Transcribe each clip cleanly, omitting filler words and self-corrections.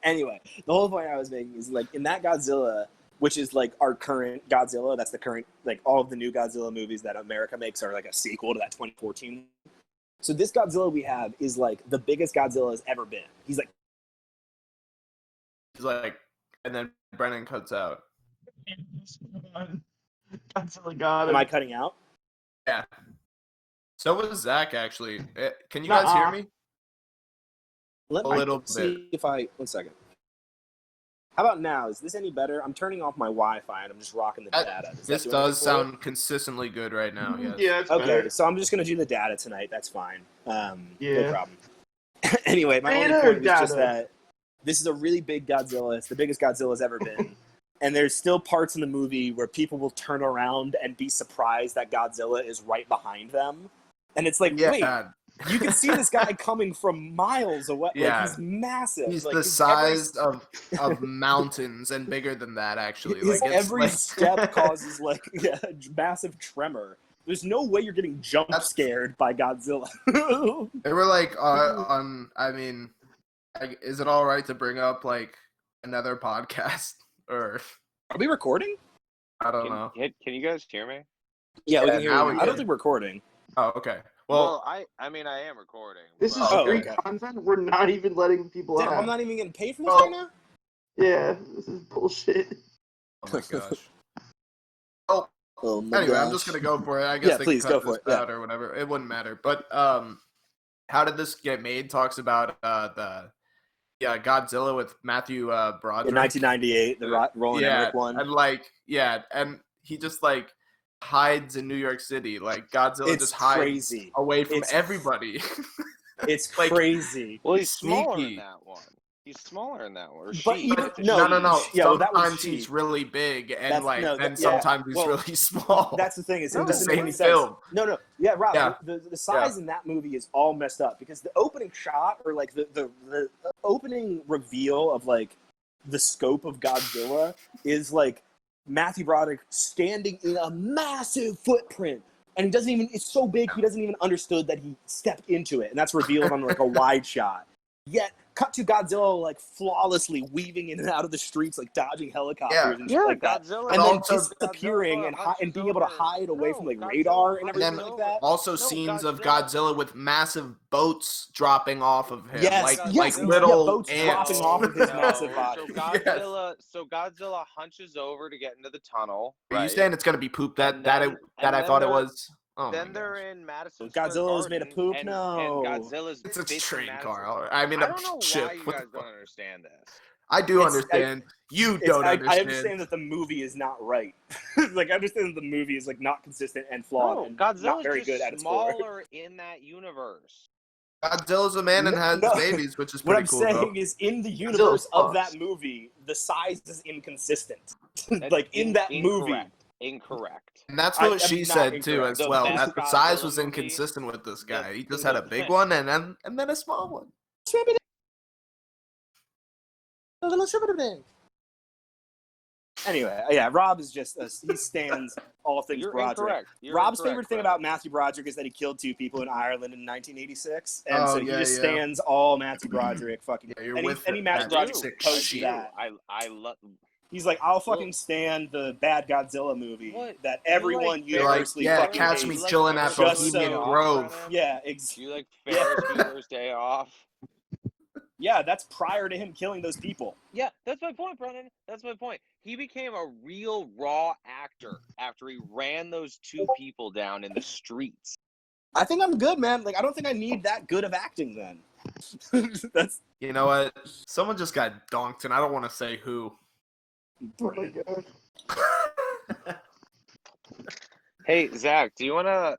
Anyway, the whole point I was making is like in that Godzilla, which is like our current Godzilla, that's the current, like all of the new Godzilla movies that America makes are like a sequel to that 2014. So this Godzilla we have is like the biggest Godzilla has ever been. He's like, and then Brennan cuts out. Godzilla got him. Am I cutting out? Yeah. So was Zach, actually. Can you guys hear me? Let A me little see bit. if I... One second. How about now? Is this any better? I'm turning off my Wi-Fi and I'm just rocking the data. This does sound consistently good right now, yes. Yeah, it's okay, better. so I'm just going to do the data tonight. That's fine. No Yeah. problem. Anyway, my only point was just that this is a really big Godzilla. It's the biggest Godzilla's ever been. And there's still parts in the movie where people will turn around and be surprised that Godzilla is right behind them. And it's like, wait, you can see this guy coming from miles away. Yeah. Like, he's massive. He's like, the size of mountains and bigger than that, actually. His like every like... step causes like a massive tremor. There's no way you're getting jump scared by Godzilla. They were like is it all right to bring up like another podcast or? Are we recording? I don't know. Can you guys hear me? Yeah, we can hear you. I I don't think we're recording. Oh, okay. Well, I am recording. This is free content. We're not even letting people Damn, out. I'm not even getting paid for this right now? Yeah, this is bullshit. Oh my gosh. Oh my anyway, gosh. I'm just gonna go for it. I guess they please can cut go for this it. out or whatever. It wouldn't matter. But how did this get made? Talks about Godzilla with Matthew Broderick in 1998, the Roland Emmerich one. And he just like hides in New York City. Like Godzilla just hides away from everybody. It's like, crazy. Well, he's smaller in that one. He's smaller in that one. But even no. Yeah, sometimes he's really big, and sometimes he's really small. That's the thing. Is in the same film. No. Yeah, Rob. The size in that movie is all messed up because the opening shot or like the opening reveal of like the scope of Godzilla is like Matthew Broderick standing in a massive footprint. And he doesn't even, it's so big, he doesn't even understood that he stepped into it. And that's revealed on like a wide shot. Yet, cut to Godzilla like flawlessly weaving in and out of the streets, like dodging helicopters and shit like that. Godzilla, and then disappearing and being able to hide away from like radar and everything like that. Also scenes of Godzilla with massive boats dropping off of him. Yes, like little boats dropping off of his massive body. So Godzilla hunches over to get into the tunnel. Are you saying it's going to be poop that I thought it was? Oh then they're in Madison. Godzilla's made of poop? And Godzilla's it's a train, Carl. I don't know why you guys don't understand this. I do understand. You don't understand. I understand that the movie is not right. Like I understand that the movie is like not consistent and flawed and Godzilla's not very good at its core. smaller in that universe. Godzilla's a man and has babies, which is pretty cool. What I'm saying is, in the universe of that movie, the size is inconsistent. Like in that movie. Incorrect. And that's what she said too, as well. That the size was inconsistent with this guy. He just had a big one and then a small one. Anyway, yeah, Rob is just he stands all things Broderick. Rob's favorite thing about Matthew Broderick is that he killed 2 people in Ireland in 1986, and so he just stands all Matthew Broderick fucking. Any Matthew Broderick posts that. I love. He's like, I'll fucking stand the bad Godzilla movie that everyone universally fucking catch me chilling at Bohemian Grove. Yeah, You like Ferris Bueller's Day Off? Yeah, that's prior to him killing those people. Yeah, that's my point, Brennan. That's my point. He became a real raw actor after he ran those 2 people down in the streets. I think I'm good, man. Like, I don't think I need that good of acting then. That's. You know what? Someone just got donked, and I don't want to say who. Oh my god. Hey Zach, do you wanna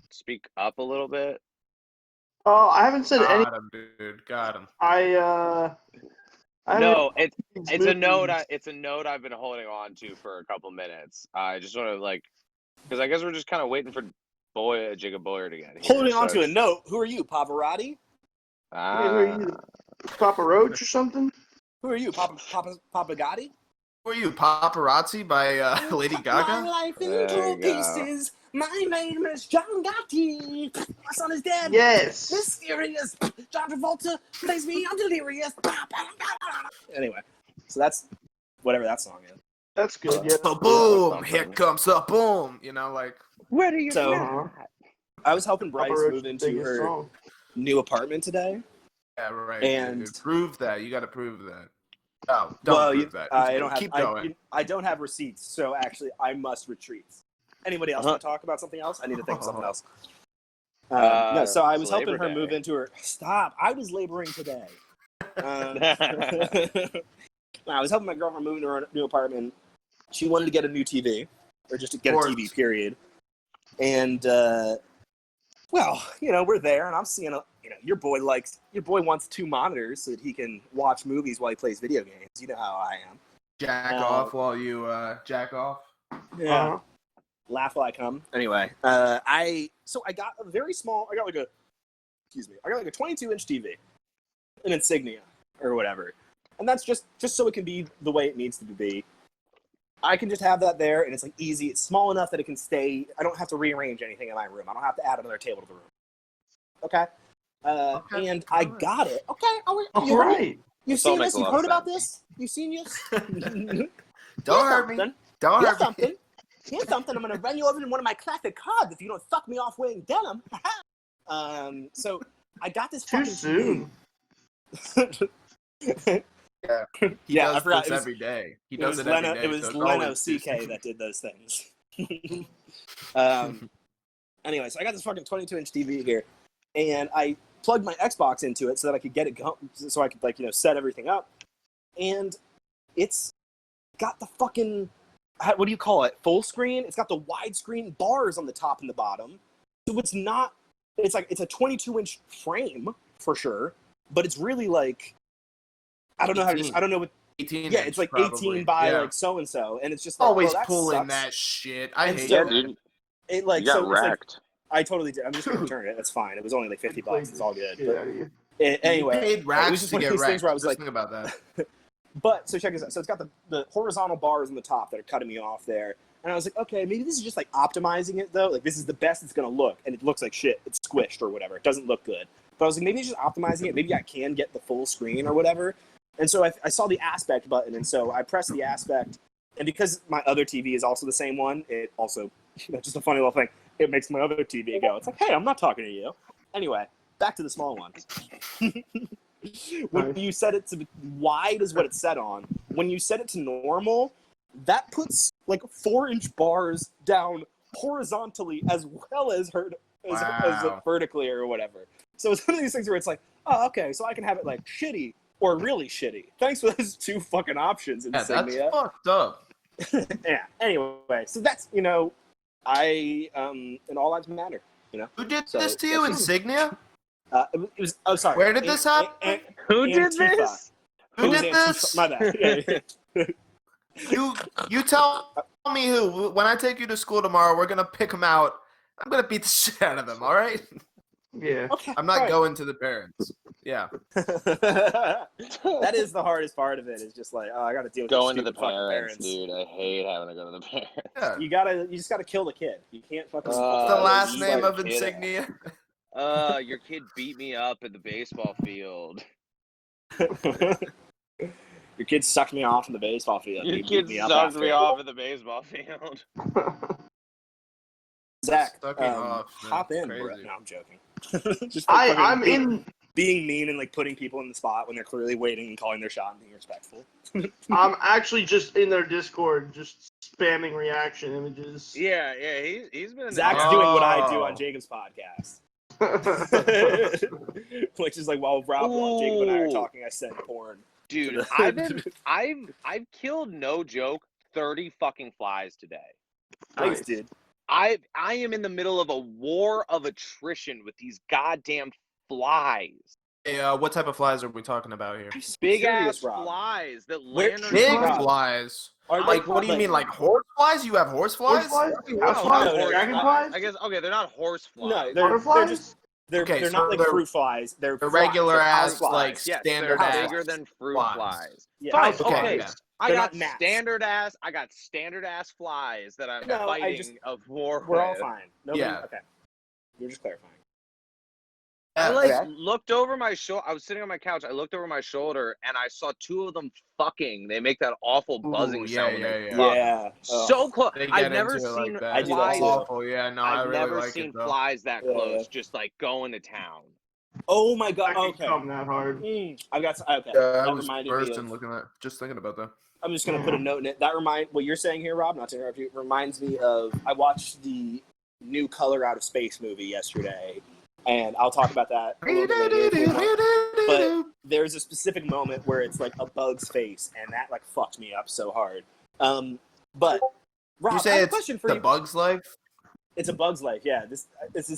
speak up a little bit? Oh, I haven't said anything. Got him, dude. Got him. No, it's a note. It's a note I've been holding on to for a couple minutes. I just want to because I guess we're just kind of waiting for Jacob Boyer to get here. Holding on to a note. Who are you, Pavarotti? Who are you? Papa Roach or something? Who are you, Papa Gotti? Who are you, Paparazzi by Lady Gaga? My life in pieces. My name is John Gotti. My son is dead. Yes. Mysterious. John Travolta plays me. I'm delirious. Anyway, so that's whatever that song is. That's good. Yeah. So boom, here comes the boom. You know, like. Where do you So I was helping Bryce move into her new apartment today. Yeah, right. And dude. Prove that. You got to prove that. No, don't prove that. I don't have. Keep going. I don't have receipts, so actually, I must retreat. Anybody else want to talk about something else? I need to think of something else. No, so I was helping her move into her. Stop! I was laboring today. I was helping my girlfriend move into her new apartment. She wanted to get a new TV, or just to get a TV, period. And well, we're there, and I'm seeing your boy wants 2 monitors so that he can watch movies while he plays video games. You know how I am. Jack off while you jack off. Yeah. Laugh while I come. Anyway, I got a very small. I got like a 22-inch TV, an Insignia or whatever, and that's just so it can be the way it needs to be. I can just have that there, and it's like easy. It's small enough that it can stay. I don't have to rearrange anything in my room. I don't have to add another table to the room. Okay. And I got it. Okay. All right. You've seen this? You've heard about this? You've seen this? Don't hurt me. Don't hurt me. Here's something. I'm going to run you over in one of my classic cards if you don't fuck me off wearing denim. So I got this too fucking soon. Yeah, I forgot. This every day. He does it every day. It was Leno C.K. that did those things. Anyway, so I got this fucking 22-inch TV here, and I plugged my Xbox into it so that I could get it so I could set everything up, and it's got the fucking what do you call it? Full screen. It's got the widescreen bars on the top and the bottom. So it's not. It's like it's a 22-inch frame for sure, but it's really like. I don't know how to. I don't know what. 18. Yeah, it's like probably. 18 by like so and so, and it's just like, always pulling that shit. I hate it. Dude. It like you got so. Wrecked. I totally did. I'm just gonna return it. That's fine. It was only like $50. It's all good. But, anyway, you paid racks it was just to one get of these wrecked. things where I was just like, think about that. But so check this out. So it's got the horizontal bars on the top that are cutting me off there, and I was like, okay, maybe this is just like optimizing it though. Like this is the best it's gonna look, and it looks like shit. It's squished or whatever. It doesn't look good. But I was like, maybe it's just optimizing it. Maybe I can get the full screen or whatever. And so I saw the aspect button, and so I pressed the aspect, and because my other TV is also the same one, it also, just a funny little thing, it makes my other TV go, it's like, hey, I'm not talking to you. Anyway, back to the small one. When you set it to wide is what it's set on. When you set it to normal, that puts like 4-inch bars down horizontally as well as vertically or whatever. So it's one of these things where it's like, oh, okay, so I can have it like shitty or really shitty. Thanks for those 2 fucking options, Insignia. That's fucked up. Yeah. Anyway, so that's I in all lives matter. Who did this to you, Insignia? It was. Oh, sorry. Where did this happen? Who did this? Who did this? My bad. You tell me who. When I take you to school tomorrow, we're gonna pick them out. I'm gonna beat the shit out of them. All right? Yeah. Okay. I'm not going to the parents. Yeah. That is the hardest part of it. Is just like, oh, I got to deal with going to the parents, dude. I hate having to go to the parents. Yeah. You just gotta kill the kid. You can't fucking. the last name of Insignia. Your kid beat me up at the baseball field. Your kid sucked me off in the baseball field. Your kid sucked me off at the baseball field. Zach, off, hop in, bro. No, I'm joking. Just I'm being mean and like putting people in the spot when they're clearly waiting and calling their shot and being respectful. I'm actually just in their Discord, just spamming reaction images. Yeah, he's been. Zach's doing what I do on Jacob's podcast, which is like while Jacob and I are talking, I send porn. Dude, I've killed, no joke, 30 fucking flies today. Thanks, dude. I am in the middle of a war of attrition with these goddamn flies. Hey, what type of flies are we talking about here? Big ass flies that land on big flies. Like, what do you mean, like horse flies? You have horse flies? Dragonflies? I guess okay, they're not horse flies. No, butterflies. They're not like fruit flies. They're regular ass, flies. like yes, standard they're ass bigger than fruit flies. Yeah. Fine. Okay. Okay. Yeah. I got standard ass flies that I'm fighting a war We're with. all fine. Nobody, okay. You're just clarifying. I looked over my shoulder. I was sitting on my couch. I looked over my shoulder and I saw two of them fucking. They make that awful buzzing sound when they fuck. Yeah. So close. I've never seen flies. Awful. Yeah, no, I've I really never like seen it, though. flies that close, just like going to town. Oh my god. I Okay. come that hard. I've got okay. Yeah, I that was reminded first me of, in looking at just thinking about that. I'm just gonna put a note in it. That what you're saying here, Rob, not to interrupt you, reminds me of I watched the new Color Out of Space movie yesterday, and I'll talk about that a little bit later. But there's a specific moment where it's like a bug's face, and that like fucked me up so hard. But Rob, you say I have a it's question for the you. Bug's Life? It's a bug's life, yeah. This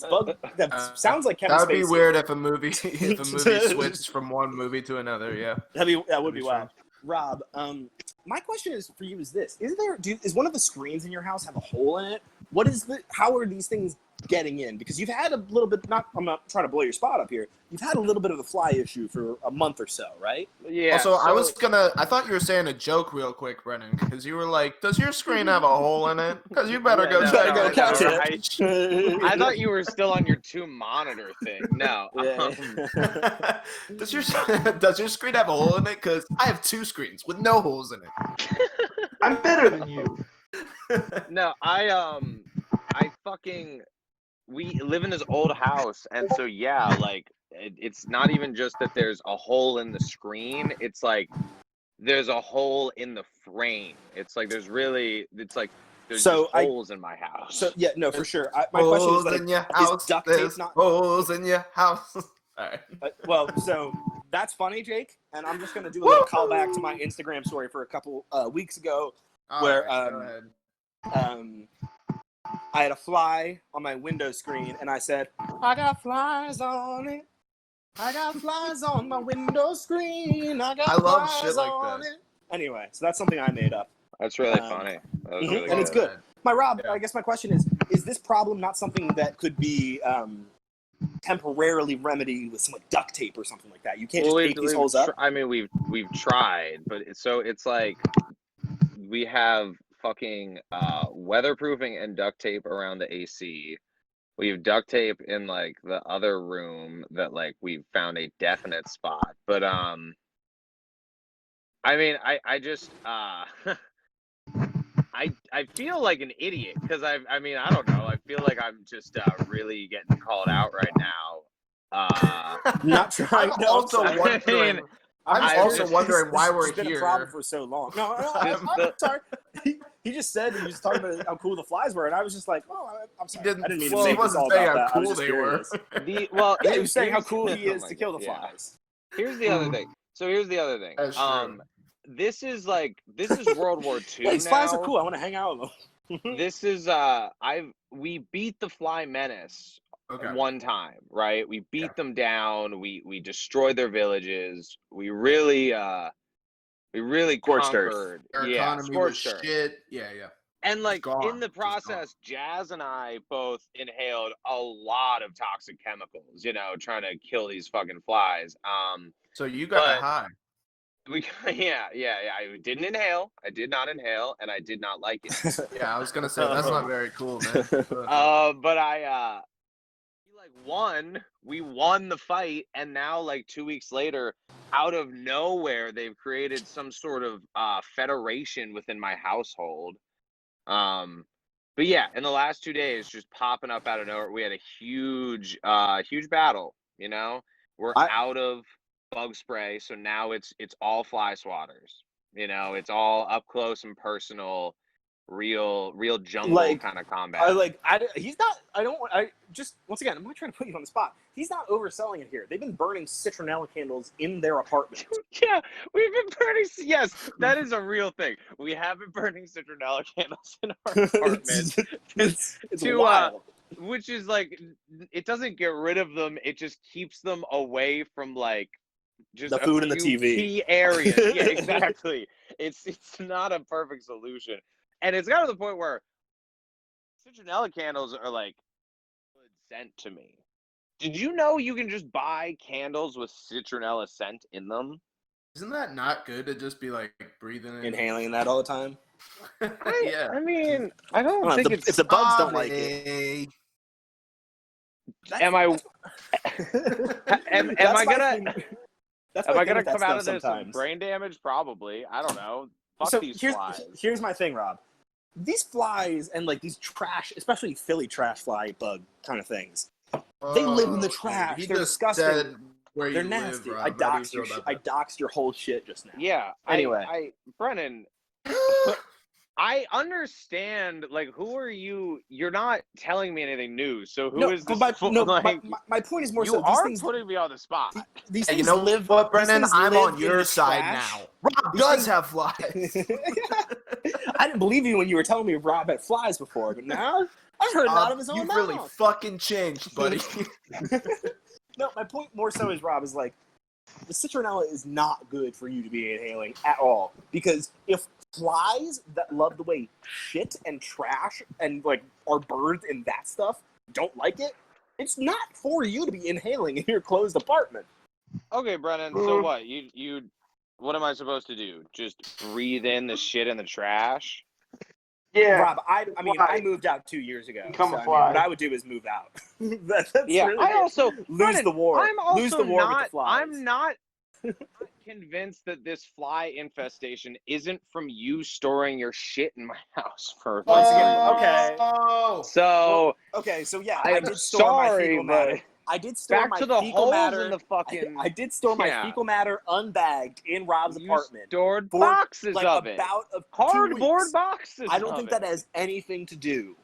bug that sounds like Kevin Spacey. That'd be weird if a movie switched from one movie to another. Yeah, that would be wild. Rob, my question is for you: is this? Is one of the screens in your house have a hole in it? How are these things getting in? Because you've had a little bit. I'm not trying to blow your spot up here. You've had a little bit of a fly issue for a month or so, right? Yeah. Also, I thought you were saying a joke real quick, Brennan, because you were like, "Does your screen have a hole in it? Because you better go check it." I thought you were still on your 2-monitor thing. No. Does your screen have a hole in it? Because I have 2 screens with no holes in it. I'm better than you. No, we live in this old house, and so yeah, like it's not even just that there's a hole in the screen, it's like there's a hole in the frame. It's like there's just holes in my house. So yeah, no, for sure. My question is, like, is duct tape not holes in your house? All right. Well, so that's funny, Jake, and I'm just gonna do a little callback to my Instagram story for a couple weeks ago, where I had a fly on my window screen, and I said, "I got flies on it. I got flies on my window screen. I love shit like on that. it." Anyway, so that's something I made up. That's really funny. That was really and good. it's good. Rob, I guess my question is this problem not something that could be temporarily remedied with some like duct tape or something like that? You can't just tape these holes up? I mean, we've tried, but it's like we have fucking weatherproofing and duct tape around the AC. We have duct tape in like the other room that like we've found a definite spot. But I mean, I just I feel like an idiot because I don't know. I feel like I'm just really getting called out right now. Not trying. I'm also wondering. I'm also wondering why we're here. It's been a problem for so long. No, I'm sorry. He just said he was talking about how cool the flies were, and I was just like, "Oh, I'm sorry." I didn't mean to make this all about that. Cool they were. He was saying how cool he is to kill the flies. Here's the other thing. This is World War II. Yeah, these flies are cool. I want to hang out with them. This is we beat the fly menace one time, right? We beat them down. We destroyed their villages. We really conquered. Our economy was shit. Yeah. And like in the process, Jazz and I both inhaled a lot of toxic chemicals, trying to kill these fucking flies. So you got high. I didn't inhale. I did not inhale, and I did not like it. Yeah, I was gonna say that's not very cool, man. But we won the fight, and now like 2 weeks later, out of nowhere, they've created some sort of federation within my household. But yeah, in the last 2 days, just popping up out of nowhere, we had a huge battle. We're out of bug spray, so now it's all fly swatters. It's all up close and personal, real jungle kind of combat. Once again, I'm not trying to put you on the spot. He's not overselling it here. They've been burning citronella candles in their apartment. Yeah, we've been burning. Yes, that is a real thing. We have been burning citronella candles in our apartment. it's wild. Which is like, it doesn't get rid of them. It just keeps them away from like just the food and the TV key areas. Yeah, exactly. It's not a perfect solution, and it's got to the point where citronella candles are like good scent to me. Did you know you can just buy candles with citronella scent in them? Isn't that not good to just be like breathing in? Inhaling that all the time? Yeah. I mean, I don't think if the bugs don't like it. Am I gonna come out of this with brain damage? Probably. I don't know. Fuck these flies. Here's my thing, Rob. These flies and like these trash, especially Philly trash fly bug kind of things, they live in the trash. They're disgusting. They're nasty. Live, I doxed your whole shit just now. Yeah. Anyway, Brennan. I understand, like, who are you? You're not telling me anything new. So who is this? My point is more you so. Are putting me on the spot. These things live. What, Brennan? I'm on your side now. Rob does have flies. I didn't believe you when you were telling me Rob had flies before, but now I've heard out of his own mouth. You really fucking changed, buddy. No, my point more so is, Rob, is like, the citronella is not good for you to be inhaling at all. Because if flies that love the way shit and trash and, like, are birthed in that stuff don't like it, it's not for you to be inhaling in your closed apartment. Okay, Brennan, so what? You what am I supposed to do? Just breathe in the shit and the trash? Yeah. Rob, I moved out 2 years ago. What I would do is move out. That's really I also lose the war. Lose the war with the flies. I'm not convinced that this fly infestation isn't from you storing your shit in my house for once again. Okay. So yeah, I did store my fecal matter. I did store back my to the fecal holes matter. In the fucking. I did store my fecal matter unbagged in Rob's apartment. Stored boxes like of it. About cardboard boxes. I don't think that has anything to do.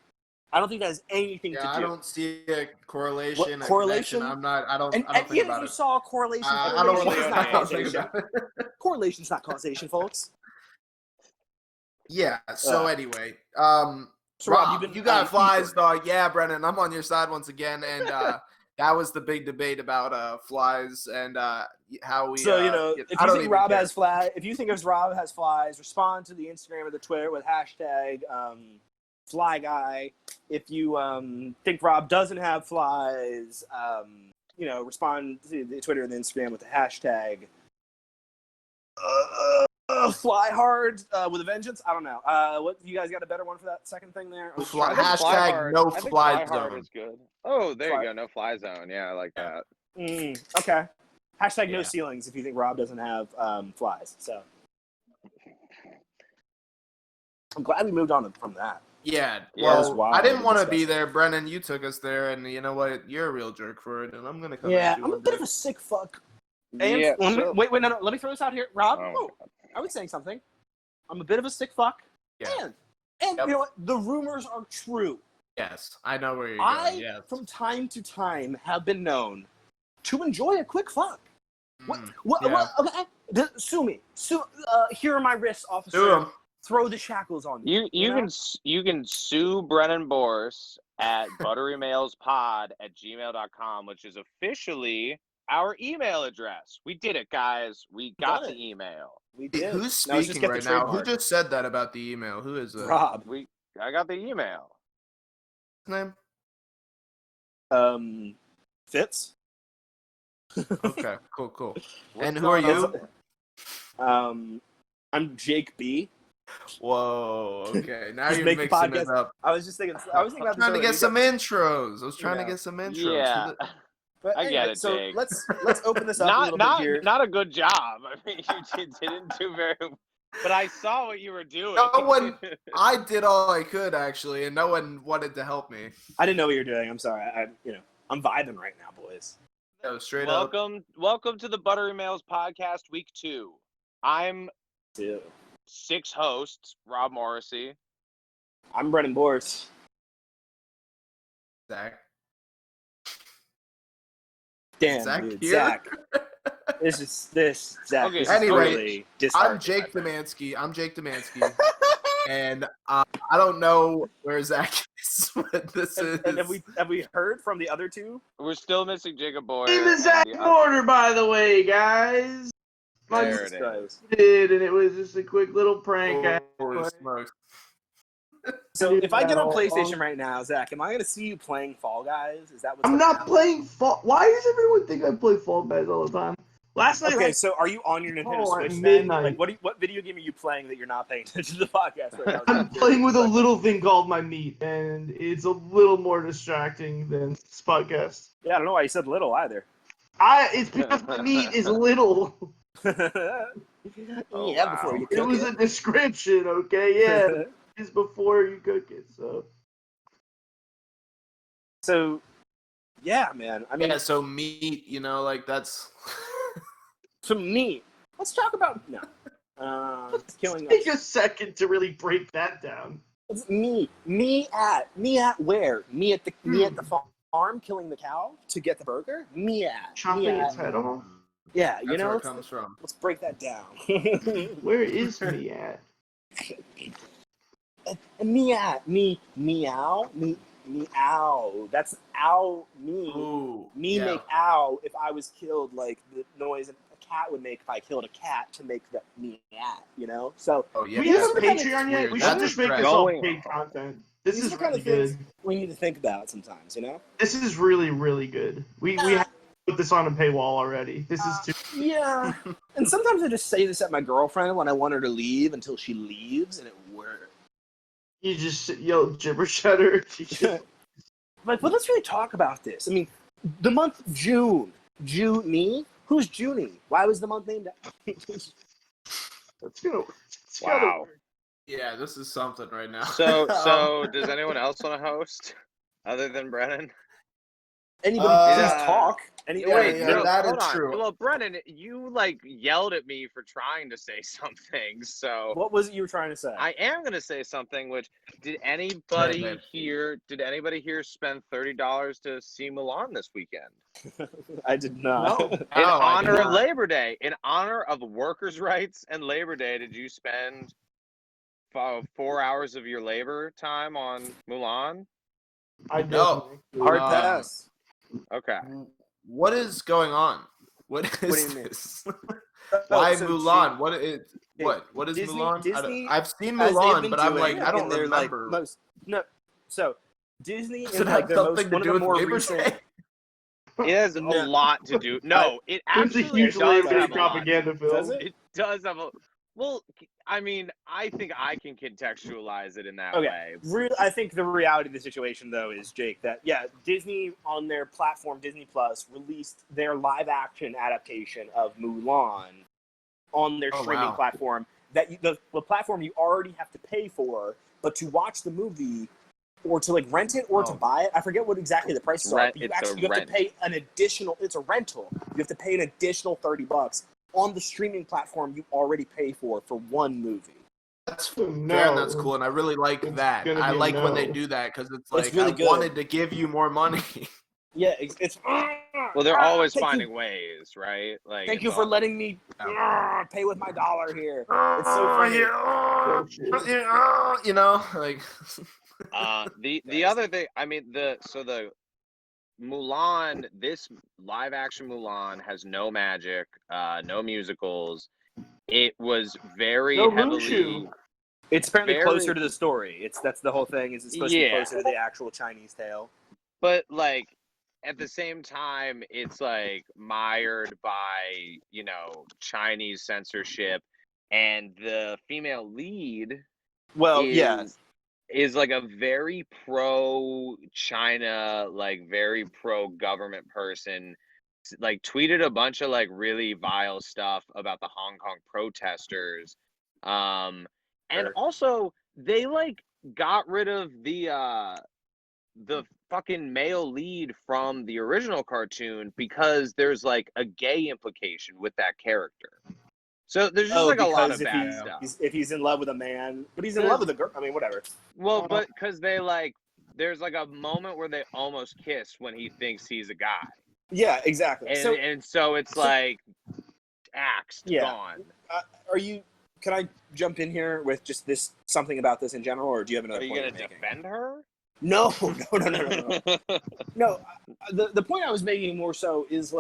I don't think that has anything to do. I don't see a correlation. Correlation? I don't think even about if you it. saw a correlation, I don't it's not causation. Correlation's not causation, folks. Yeah. So anyway, so Rob, you got flies, dog. Yeah, Brennan, I'm on your side once again, and that was the big debate about flies and how we. So if you think Rob has flies, Rob has flies, respond to the Instagram or the Twitter with hashtag fly guy. If you think Rob doesn't have flies, respond to the Twitter and the Instagram with the hashtag fly hard with a vengeance. I don't know. What you guys got a better one for that second thing there? Hashtag no fly zone. Is good. Oh, there you go. No fly zone. Yeah, I like that. Okay. Hashtag no ceilings if you think Rob doesn't have flies. So I'm glad we moved on from that. Yeah, well, I didn't want to be there, Brennan. You took us there, and you know what? You're a real jerk for it, and I'm gonna come. Yeah, I'm a bit of a sick fuck. And wait, no. Let me throw this out here, Rob. I was saying something. I'm a bit of a sick fuck. Yeah. And you know what? The rumors are true. Yes, I know where you're going. Yes. From time to time, have been known to enjoy a quick fuck. What? Okay. Sue me. Here are my wrists, officer. Sue him. Throw the shackles on me. You can sue Brennan Bourse at ButteryMalesPod@gmail.com, which is officially our email address. We did it, guys. We got the email. We did. Who's speaking right now? Who just said that about the email? Who is it? Rob. I got the email. His name? Fitz. Okay, cool. And who are you? I'm Jake B. Whoa, okay. Now you're mixing it up. I was thinking about trying to get some intros. Yeah. But I get it, so Jake. Let's open this up a little bit here. Not a good job. I mean, you didn't do very. But I saw what you were doing. I did all I could actually, and no one wanted to help me. I didn't know what you were doing. I'm sorry. I'm vibing right now, boys. No, straight up. Welcome to the ButteryMales podcast, week 2. I'm 6 hosts, Rob Morrissey. I'm Brennan Bourse. Zach. Damn, Zach dude, here? Zach. Zach. Okay, anyway, I'm Jake Demansky. And I don't know where Zach is, but this is. And have we heard from the other two? We're still missing Jacob Boyer. Name is Zach Porter, by the way, guys. There it is. And it was just a quick little prank. So if I get on PlayStation right now, Zach, am I going to see you playing Fall Guys? Is that what's I'm not playing Fall. Why does everyone think I play Fall Guys all the time? Last night. Okay, so are you on your Nintendo Switch at then? midnight. Like, what video game are you playing that you're not paying attention to the podcast right now? I'm playing with a little thing called My Meat, and it's a little more distracting than this podcast. Yeah, I don't know why you said little either. It's because My Meat is little. Oh, yeah, wow. before you It cook was it. a description, okay? Yeah, it's before you cook it, so. So, yeah, man. I mean, Yeah, so meat, like that's. to me, let's talk about killing Take us. a second to really break that down. It's me at where? Me at the farm killing the cow to get the burger? Chopping its head off? Yeah, That's where it comes from. Let's break that down. Where is me at? Meow. That's ow, me. Ooh, Me yeah. make ow if I was killed, like the noise a cat would make if I killed a cat to make the me at, So Oh, yeah. We have a These are the Patreon yet? We That's should just make right. this all Going paid on. content. This these is are the kind really of things good. we need to think about sometimes, This is really, really good. We have to put this on a paywall already. This is too. Yeah. And sometimes I just say this at my girlfriend when I want her to leave until she leaves, and it works. You just yell gibberish at her. She just. But let's really talk about this. I mean, the month of June. June-me? Who's Junie? Why was the month named after? That's gonna. Wow. Yeah, this is something right now. So does anyone else want to host other than Brennan? Anybody Yeah. please talk? Anybody? Wait, yeah, no, that hold is on. true. Well, Brennan, you yelled at me for trying to say something. So What was it you were trying to say? I am gonna say something. Which did anybody man. here? Did anybody here spend $30 to see Milan this weekend? I did not. No. In Oh, I honor did of not. Labor Day, in honor of workers' rights and Labor Day, did you spend 4 hours of your labor time on Mulan? I No. definitely. Hard Um, pass. Okay. What is going on? What do is you mean? this? Why so Mulan? What is Disney- Mulan? Disney, I've seen as they've Mulan, been but I'm doing I don't in their, remember. So Disney Does is it like have their something one to of do the with more Labor recent. Day? It has a No. lot to do. No, it It's a actually huge does Labor Day have a lot. propaganda film. Does it? It does have a. Well, I mean, I think I can contextualize it in that Okay. way. I think the reality of the situation, though, is, Jake, that, Disney on their platform, Disney Plus, released their live-action adaptation of Mulan on their streaming platform, that the platform you already have to pay for, but to watch the movie or to rent it or to buy it, I forget what exactly the prices are, but you have to pay an additional, it's a rental, you have to pay an additional $30 on the streaming platform you already pay for one movie. That's fair and that's cool, and I really like that. I like when they do that because it's like really I good. wanted to give you more money. Yeah, it's Well, they're always finding ways, right? Thank you for letting me pay with my dollar here. It's so funny. The other thing, I mean, the Mulan, this live action Mulan has no magic, no musicals. It was very heavily. It's apparently closer to the story. That's the whole thing. Is it's supposed to be closer to the actual Chinese tale. But at the same time, it's mired by Chinese censorship, and the female lead. Is a very pro-China, very pro-government person, tweeted a bunch of really vile stuff about the Hong Kong protesters, and also they got rid of the fucking male lead from the original cartoon because there's a gay implication with that character. So there's just a lot of bad stuff. If he's in love with a man, but he's in love with a girl. I mean, whatever. Well, but because they there's a moment where they almost kiss when he thinks he's a guy. Yeah, exactly. And so it's axed, gone. Can I jump in here with just something about this in general, or do you have another point? Are you going to defend her? No. No, the point I was making more so is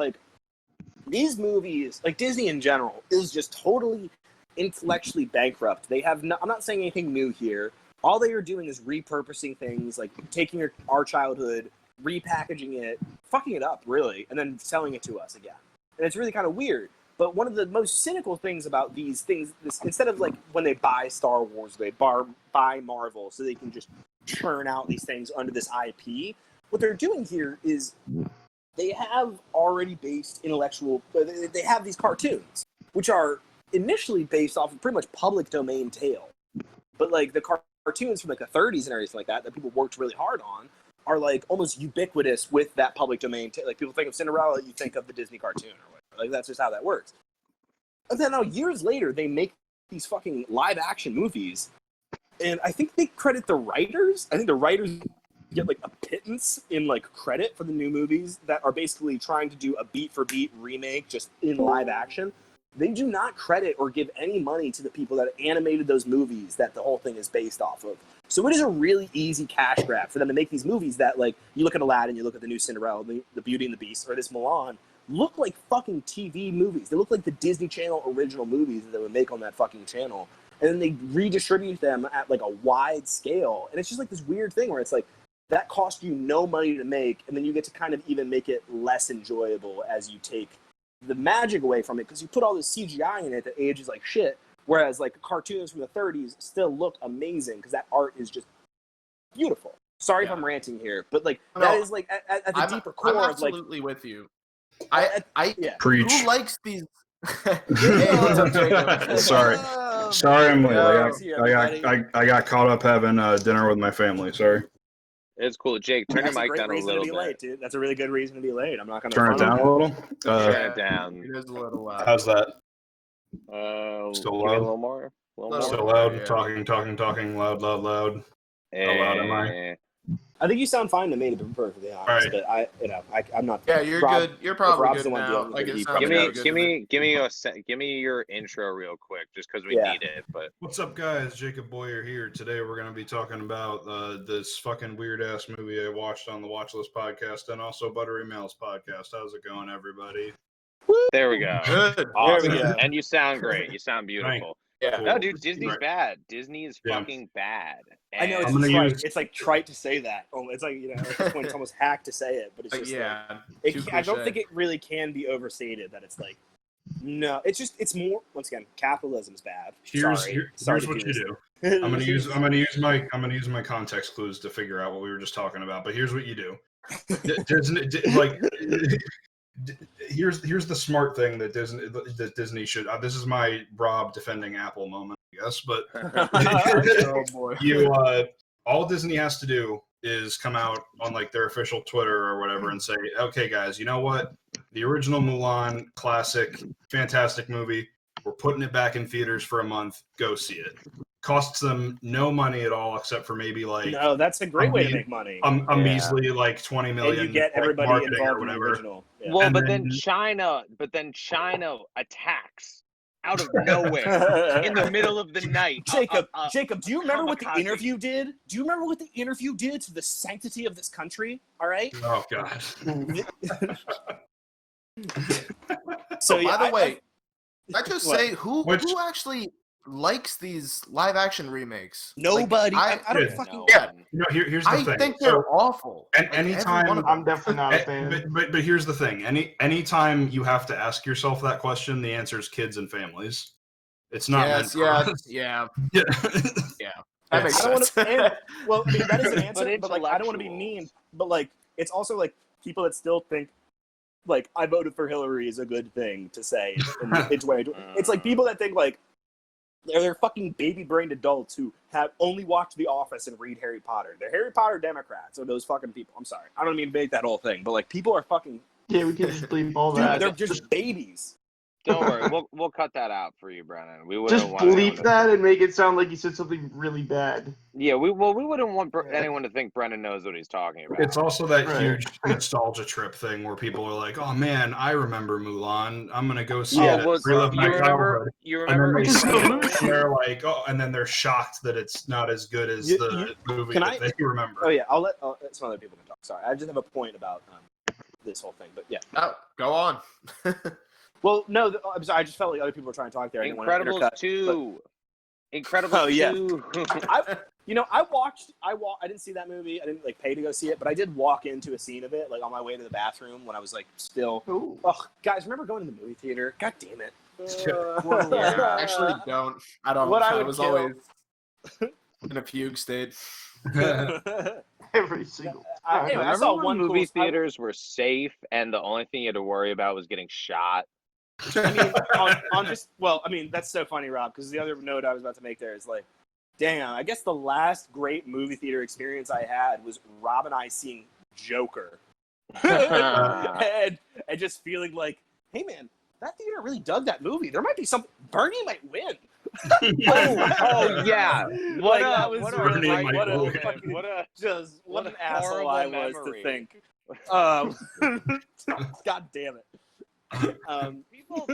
these movies, Disney in general, is just totally intellectually bankrupt. They have I'm not saying anything new here. All they are doing is repurposing things, taking our childhood, repackaging it, fucking it up, really, and then selling it to us again. And it's really kind of weird. But one of the most cynical things about these things, instead of like when they buy Star Wars, they buy Marvel, so they can just churn out these things under this IP. What they're doing here is they have already based intellectual. They have these cartoons, which are initially based off of pretty much public domain tale, but like the cartoons from like the 30s and everything like that people worked really hard on are like almost ubiquitous with that public domain. Like people think of Cinderella, you think of the Disney cartoon or whatever. Like that's just how that works. And then now years later, they make these fucking live action movies, and I think they credit the writers. I think the writers get like a pittance in like credit for the new movies that are basically trying to do a beat for beat remake just in live action. They do not credit or give any money to the people that animated those movies that the whole thing is based off of. So it is a really easy cash grab for them to make these movies that, like, you look at Aladdin, you look at the new Cinderella, the Beauty and the Beast, or this Mulan, look like fucking TV movies. They look like the Disney Channel original movies that they would make on that fucking channel. And then they redistribute them at, like, a wide scale. And it's just, like, this weird thing where it's, like, that cost you no money to make, and then you get to kind of even make it less enjoyable as you take the magic away from it, because you put all this CGI in it that ages like shit, whereas, like, cartoons from the 30s still look amazing because that art is just beautiful. Sorry if I'm ranting here, but, like, that is, like, at the deeper core I'm of, like... absolutely with you. Preach. Who likes these? Hey, what's up, Jacob? Sorry, I'm late. I got caught up having dinner with my family. Sorry. It's cool, Jake. Turn your mic down a little bit. Late, dude. That's a really good reason to be late. I'm not gonna turn it down a little. Turn it down. It is a little loud. How's that? Still loud. A little more. Still loud. Yeah. Talking. Loud. How loud am I? I think you sound fine to me, to be perfectly honest. Right. But I'm not. Yeah, you're Rob, good. You're probably good one now. like give me your intro real quick, just because we need it. But what's up, guys? Jacob Boyer here. Today we're gonna be talking about this fucking weird ass movie I watched on the Watchlist podcast and also ButteryMales podcast. How's it going, everybody? There we go. Good. Awesome. There we go. And you sound great. You sound beautiful. Yeah. No, dude, Disney's bad. Disney is fucking bad. And I know it's like trite to say that. It's like, you know, at this point it's almost hack to say it, but it's just I don't think it really can be overstated that it's like, no, it's more, once again, capitalism's bad. Here's what you do. I'm gonna use my context clues to figure out what we were just talking about. But here's what you do. Here's the smart thing that Disney should. This is my Rob defending Apple moment, I guess. But oh boy, all Disney has to do is come out on like their official Twitter or whatever and say, "Okay, guys, you know what? The original Mulan, classic, fantastic movie. We're putting it back in theaters for a month. Go see it." Costs them no money at all, except for maybe like that's a great way to make money. A measly like $20 million. And you get everybody involved in the original. Yeah. Well, but then China attacks out of nowhere in the middle of the night. Jacob, do you remember what the interview did? Do you remember what the interview did to the sanctity of this country? All right. Oh God. So by the way, I just say who actually likes these live action remakes? Nobody. Like, I don't fucking. Yeah. Here's the thing. I think they're awful. And anytime I'm definitely not a fan. But here's the thing. Anytime you have to ask yourself that question, the answer is kids and families. It's not. Yeah. That makes sense. Well, I mean, that is an answer, but like, I don't want to be mean. But like, it's also like people that still think, like, I voted for Hillary is a good thing to say. It's like people that think like. They're fucking baby-brained adults who have only watched The Office and read Harry Potter. They're Harry Potter Democrats, or those fucking people. I'm sorry. I don't mean to make that whole thing, but like people are fucking. Yeah, we can just bleep all that. They're just babies. Don't worry, we'll cut that out for you, Brennan. We just bleep that and make it sound like you said something really bad. Yeah, we wouldn't want anyone to think Brennan knows what he's talking about. It's also that huge nostalgia trip thing where people are like, "Oh man, I remember Mulan. I'm gonna go see it." You remember? And they're like, "Oh," and then they're shocked that it's not as good as the movie that they remember. Oh yeah, I'll let some other people can talk. Sorry, I just have a point about this whole thing, but yeah. Oh, go on. Well, no, I'm sorry. I just felt like other people were trying to talk there. Incredibles 2. Incredible. Oh, yeah. 2. I didn't see that movie. I didn't like pay to go see it, but I did walk into a scene of it, like on my way to the bathroom when I was like still. Ooh. Oh, guys, remember going to the movie theater? God damn it. Yeah, actually, don't. I don't. What I I would was kill. always in a fugue state. Every single. Anyway, I Remember saw when one movie cool, theaters were safe, and the only thing you had to worry about was getting shot? I mean, on just that's so funny, Rob, because the other note I was about to make there is like, damn, I guess the last great movie theater experience I had was Rob and I seeing Joker. and just feeling like, hey man, that theater really dug that movie. There might be something. Bernie might win. Oh yeah. What an asshole I was memory. to think. God damn it.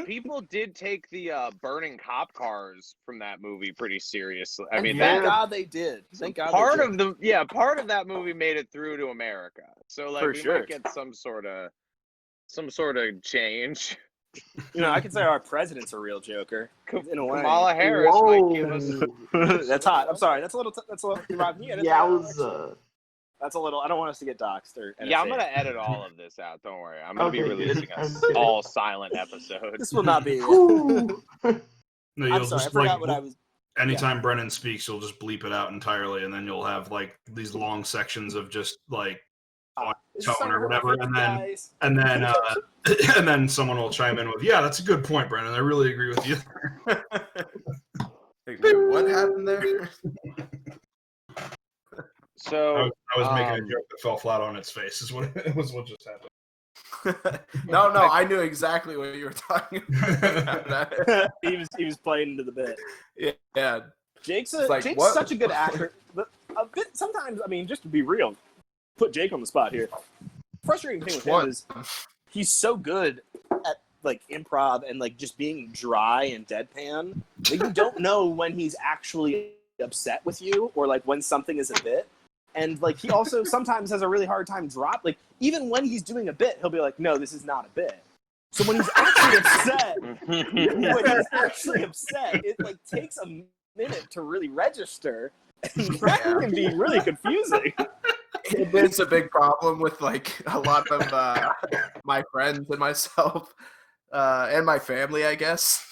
People did take the burning cop cars from that movie pretty seriously. I mean, thank God they did. Thank God. Part of that movie made it through to America. So like For we sure. might get some sort of change. I could say our president's a real Joker in a way. Kamala Harris might give us. That's hot. I'm sorry. That's a little. Rob, can you edit that out? That's a little. I don't want us to get doxxed or. Yeah, I'm gonna edit all of this out. Don't worry. I'm gonna be releasing a all silent episode. This will not be. No, you'll I'm sorry. I forgot what I was. Anytime Brennan speaks, you'll just bleep it out entirely, and then you'll have like these long sections of just like tone or whatever, and then someone will chime in with, "Yeah, that's a good point, Brennan. I really agree with you." What happened there? So I was making a joke that fell flat on its face. Is what it was. What just happened? No, I knew exactly what you were talking about. he was playing into the bit. Yeah. Jake's such a good actor. But a bit sometimes, I mean, just to be real, put Jake on the spot here. Frustrating thing with him is he's so good at like improv and like just being dry and deadpan that you don't know when he's actually upset with you or like when something is a bit. And like he also sometimes has a really hard time like even when he's doing a bit, he'll be like, "No, this is not a bit." So when he's actually upset, it like takes a minute to really register, and that can be really confusing. It's a big problem with like a lot of my friends and myself and my family, I guess.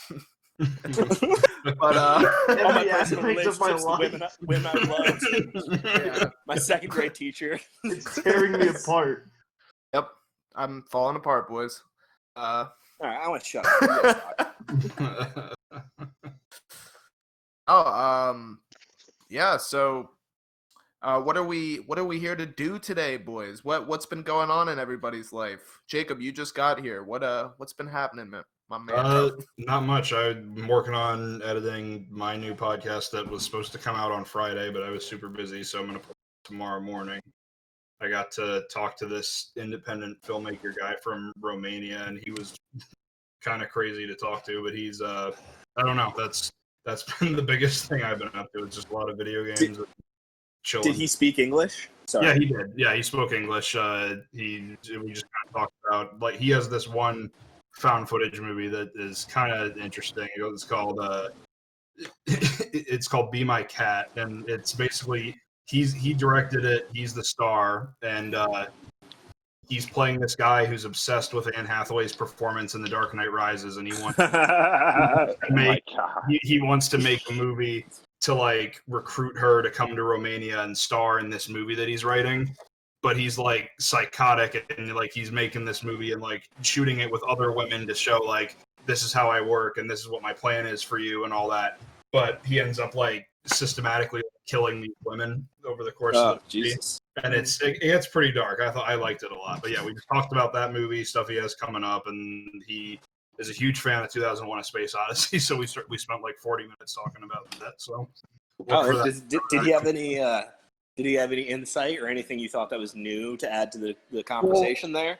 But all my personal relationships, women I love, my second grade teacher. It's tearing me apart. Yep, I'm falling apart, boys. All right, I want to shut up. Yeah. So, what are we here to do today, boys? What's been going on in everybody's life? Jacob, you just got here. What's been happening, man? My man. Not much. I'm working on editing my new podcast that was supposed to come out on Friday, but I was super busy, so I'm gonna put it tomorrow morning. I got to talk to this independent filmmaker guy from Romania, and he was kind of crazy to talk to, but he's I don't know. That's been the biggest thing I've been up to. It's just a lot of video games. Chilling. Did he speak English? Sorry. Yeah, he did. Yeah, he spoke English. We just kind of talked about like he has this one found footage movie that is kind of interesting. It's called Be My Cat, and it's basically he directed it. He's the star, and he's playing this guy who's obsessed with Anne Hathaway's performance in The Dark Knight Rises, and he wants he wants to make a movie to like recruit her to come to Romania and star in this movie that he's writing. But he's like psychotic and like he's making this movie and like shooting it with other women to show like this is how I work and this is what my plan is for you and all that. But he ends up like systematically killing these women over the course of the movie. Jesus. And it's pretty dark. I liked it a lot. But yeah, we just talked about that movie, stuff he has coming up, and he is a huge fan of 2001: A Space Odyssey. So we spent like 40 minutes talking about that. So did he have any? Did he have any insight or anything you thought that was new to add to the conversation there?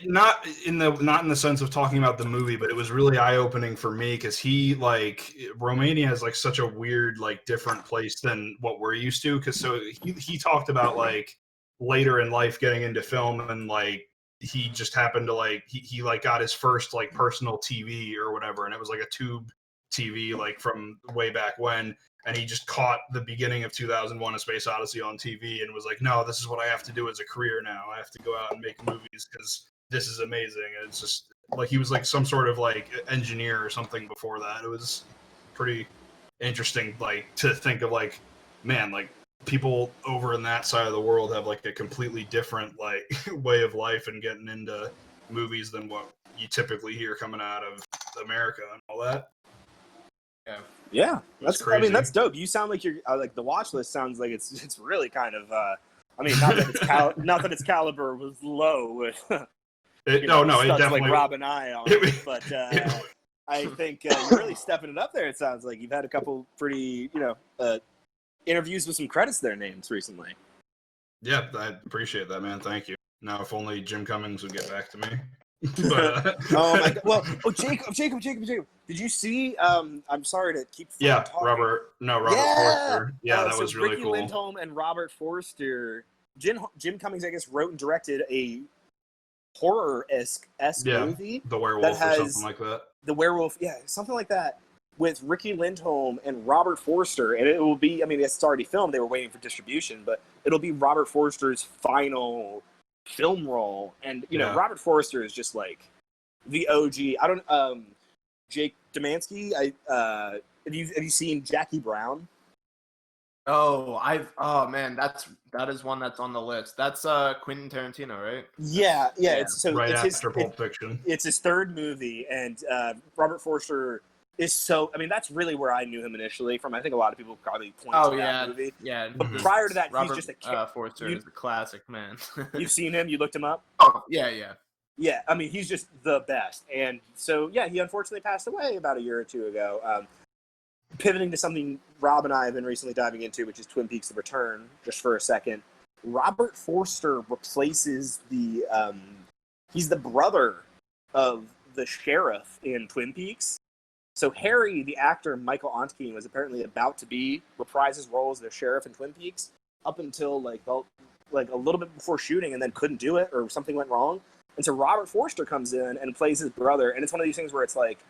Not in the sense of talking about the movie, but it was really eye-opening for me because he like Romania is like such a weird like different place than what we're used to. Because so he talked about like later in life getting into film and like he just happened to like he like got his first like personal TV or whatever, and it was like a tube TV like from way back when, and he just caught the beginning of 2001: A Space Odyssey on TV and was like, "No, this is what I have to do as a career now. I have to go out and make movies because this is amazing." And it's just like he was like some sort of like engineer or something before that. It was pretty interesting, like to think of like, man, like people over in that side of the world have like a completely different like way of life and getting into movies than what you typically hear coming out of America and all that. Yeah, That's I crazy. mean, that's dope. You sound like you're like the watch list sounds like it's really kind of. I mean, not that it's not that its caliber was low with. It studs definitely like Rob and I on it, but I think you're really stepping it up there. It sounds like you've had a couple pretty interviews with some credits to their names recently. Yeah, I appreciate that, man. Thank you. Now, if only Jim Cummings would get back to me. But, oh my god! Well, Jacob. Did you see? I'm sorry to keep. Yeah, talking. Robert Forster. Yeah, that so was really Ricky cool. Lindholm and Robert Forster. Jim Cummings, I guess, wrote and directed a horror-esque movie. The Werewolf or something like that. The Werewolf, yeah, something like that, with Ricky Lindholm and Robert Forster, and it will be. I mean, it's already filmed. They were waiting for distribution, but it'll be Robert Forster's final film role, and Robert Forster is just like the OG. I don't Jake Demansky. Have you seen Jackie Brown? Oh man, that is one that's on the list. That's Quentin Tarantino, right? Yeah. It's after Pulp Fiction. It's his third movie, and Robert Forster is so. I mean, that's really where I knew him initially from. I think a lot of people probably point to that movie. Yeah. But prior to that, Robert, he's just a Forster is a classic, man. You've seen him? You looked him up? Oh, yeah. Yeah, I mean, he's just the best. And so, yeah, he unfortunately passed away about a year or two ago. Pivoting to something Rob and I have been recently diving into, which is Twin Peaks: The Return, just for a second. Robert Forster replaces he's the brother of the sheriff in Twin Peaks. So Harry, the actor Michael Ontkean, was apparently about to reprise his role as the sheriff in Twin Peaks up until like a little bit before shooting, and then couldn't do it or something went wrong. And so Robert Forster comes in and plays his brother, and it's one of these things where it's like,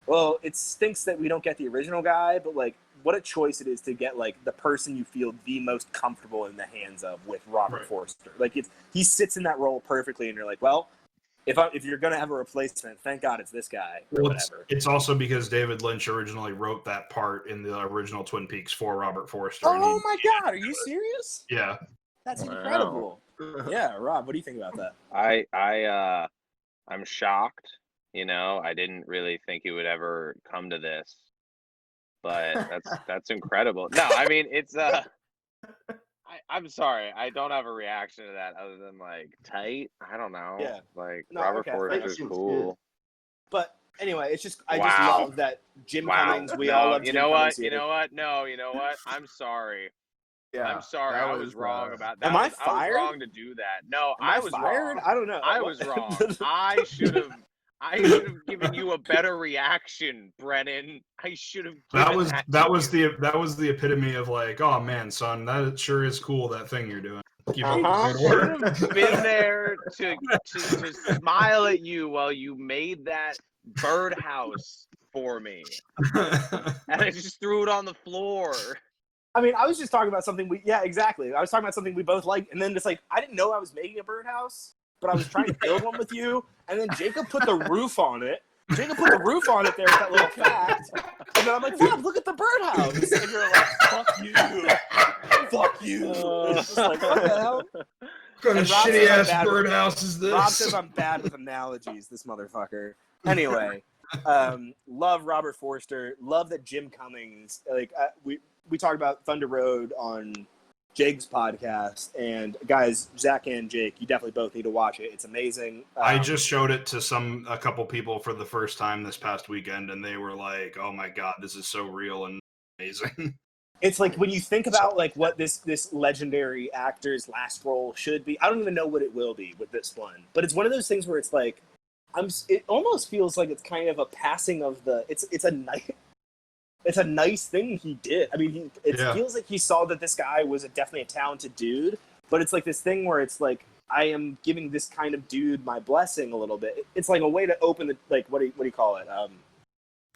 well, it stinks that we don't get the original guy, but like, what a choice it is to get like the person you feel the most comfortable in the hands of with Robert Forster. Like he sits in that role perfectly, and you're like, well, if you're gonna have a replacement, thank God it's this guy. Or whatever. It's also because David Lynch originally wrote that part in the original Twin Peaks for Robert Forster. Oh my God, are you serious? Yeah, that's incredible. Yeah, Rob, what do you think about that? I'm shocked. I didn't really think it would ever come to this, but that's incredible. No, I mean it's I'm sorry, I don't have a reaction to that other than like tight. I don't know. Yeah. Like No, Robert okay. Forster is cool. Good. But anyway, it's just I just love that Jim Cummings. We all love Jim Cummings. You know what? No, you know what? I'm sorry. Yeah, I'm sorry. I was wrong about that. Am I fired? I was wrong to do that. No, I was fired. Wrong. I don't know. I was wrong. I should have given you a better reaction, Brennan. I should have. That was the epitome of like, oh man, son, that sure is cool. That thing you're doing. Keep up the good work. I should have been there to smile at you while you made that birdhouse for me, and I just threw it on the floor. I mean, I was just talking about something exactly. I was talking about something we both liked, and then it's like, I didn't know I was making a birdhouse, but I was trying to build one with you, and then Jacob put the roof on it. Jacob put the roof on it there with that little fact, and then I'm like, Rob, look at the birdhouse, and you're like, fuck you. Fuck you. It's just like, what the hell? What kind of shitty-ass birdhouse is this? Rob says I'm bad with analogies, this motherfucker. Anyway, love Robert Forster. Love that Jim Cummings, like, we talked about Thunder Road on Jake's podcast, and guys, Zach and Jake, you definitely both need to watch it. It's amazing. I just showed it to a couple people for the first time this past weekend, and they were like, "Oh my God, this is so real and amazing." It's like when you think about like what this legendary actor's last role should be. I don't even know what it will be with this one, but it's one of those things where it's like, it almost feels like it's kind of a passing of the. It's a nice thing he did. I mean, it feels like he saw that this guy was definitely a talented dude, but it's like this thing where it's like, I am giving this kind of dude my blessing a little bit. It's like a way to open the, like, what do you call it?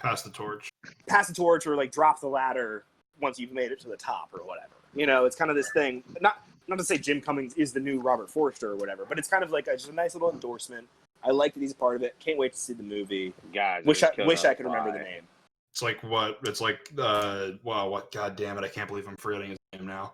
pass the torch, or like drop the ladder once you've made it to the top or whatever. You know, it's kind of this thing. Not to say Jim Cummings is the new Robert Forster or whatever, but it's kind of like just a nice little endorsement. I like that he's a part of it. Can't wait to see the movie. Guys, wish I could remember the name. It's like what? It's like wow, what? God damn it! I can't believe I'm forgetting his name now.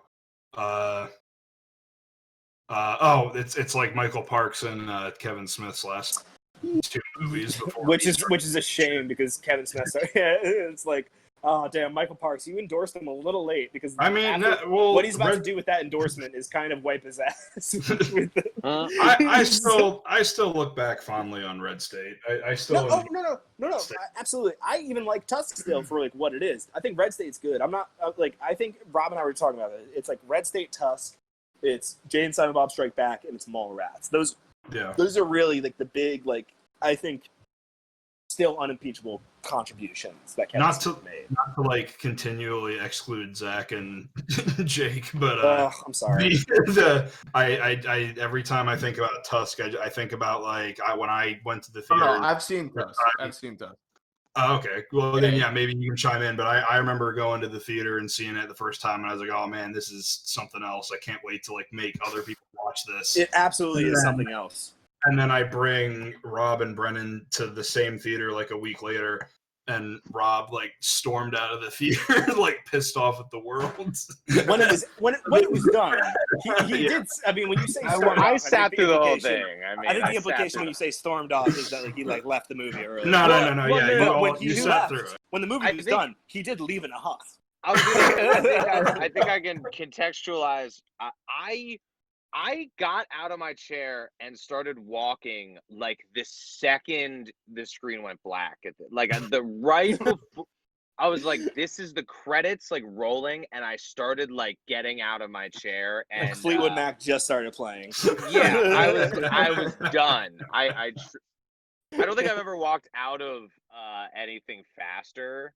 It's like Michael Parks and Kevin Smith's last 2 movies before. which is a shame because Kevin Smith. It's like, oh damn, Michael Parks, you endorsed him a little late because what he's about to do with that endorsement is kind of wipe his ass. I still look back fondly on Red State. I still no, absolutely. I even like Tusk still for like what it is. I think Red State's good. I'm not like I think Rob and I were talking about it. It's like Red State, Tusk. It's Jay and Silent Bob Strike Back, and it's Mallrats. Those are really like the big, like I think, still unimpeachable contributions that Kevin Smith made. Not to like continually exclude Zach and Jake, but I'm sorry. I every time I think about Tusk, I think about like when I went to the theater. No, I've seen Tusk. Okay. Well, then, yeah, maybe you can chime in. But I remember going to the theater and seeing it the first time, and I was like, oh, man, this is something else. I can't wait to, like, make other people watch this. It absolutely is something else. And then I bring Rob and Brennan to the same theater, like, a week later, and Rob, like, stormed out of the theater, like, pissed off at the world. when it was done, he did. I mean, when you say stormed I off, sat through the whole thing. I think the implication when you say stormed off is that like he like left the movie early. No. But you sat through it. When the movie was done, he did leave in a huff. I think I can contextualize. I got out of my chair and started walking like the second the screen went black. I was like, this is the credits like rolling, and I started like getting out of my chair, and like Fleetwood Mac just started playing. Yeah, I was done. I don't think I've ever walked out of anything faster.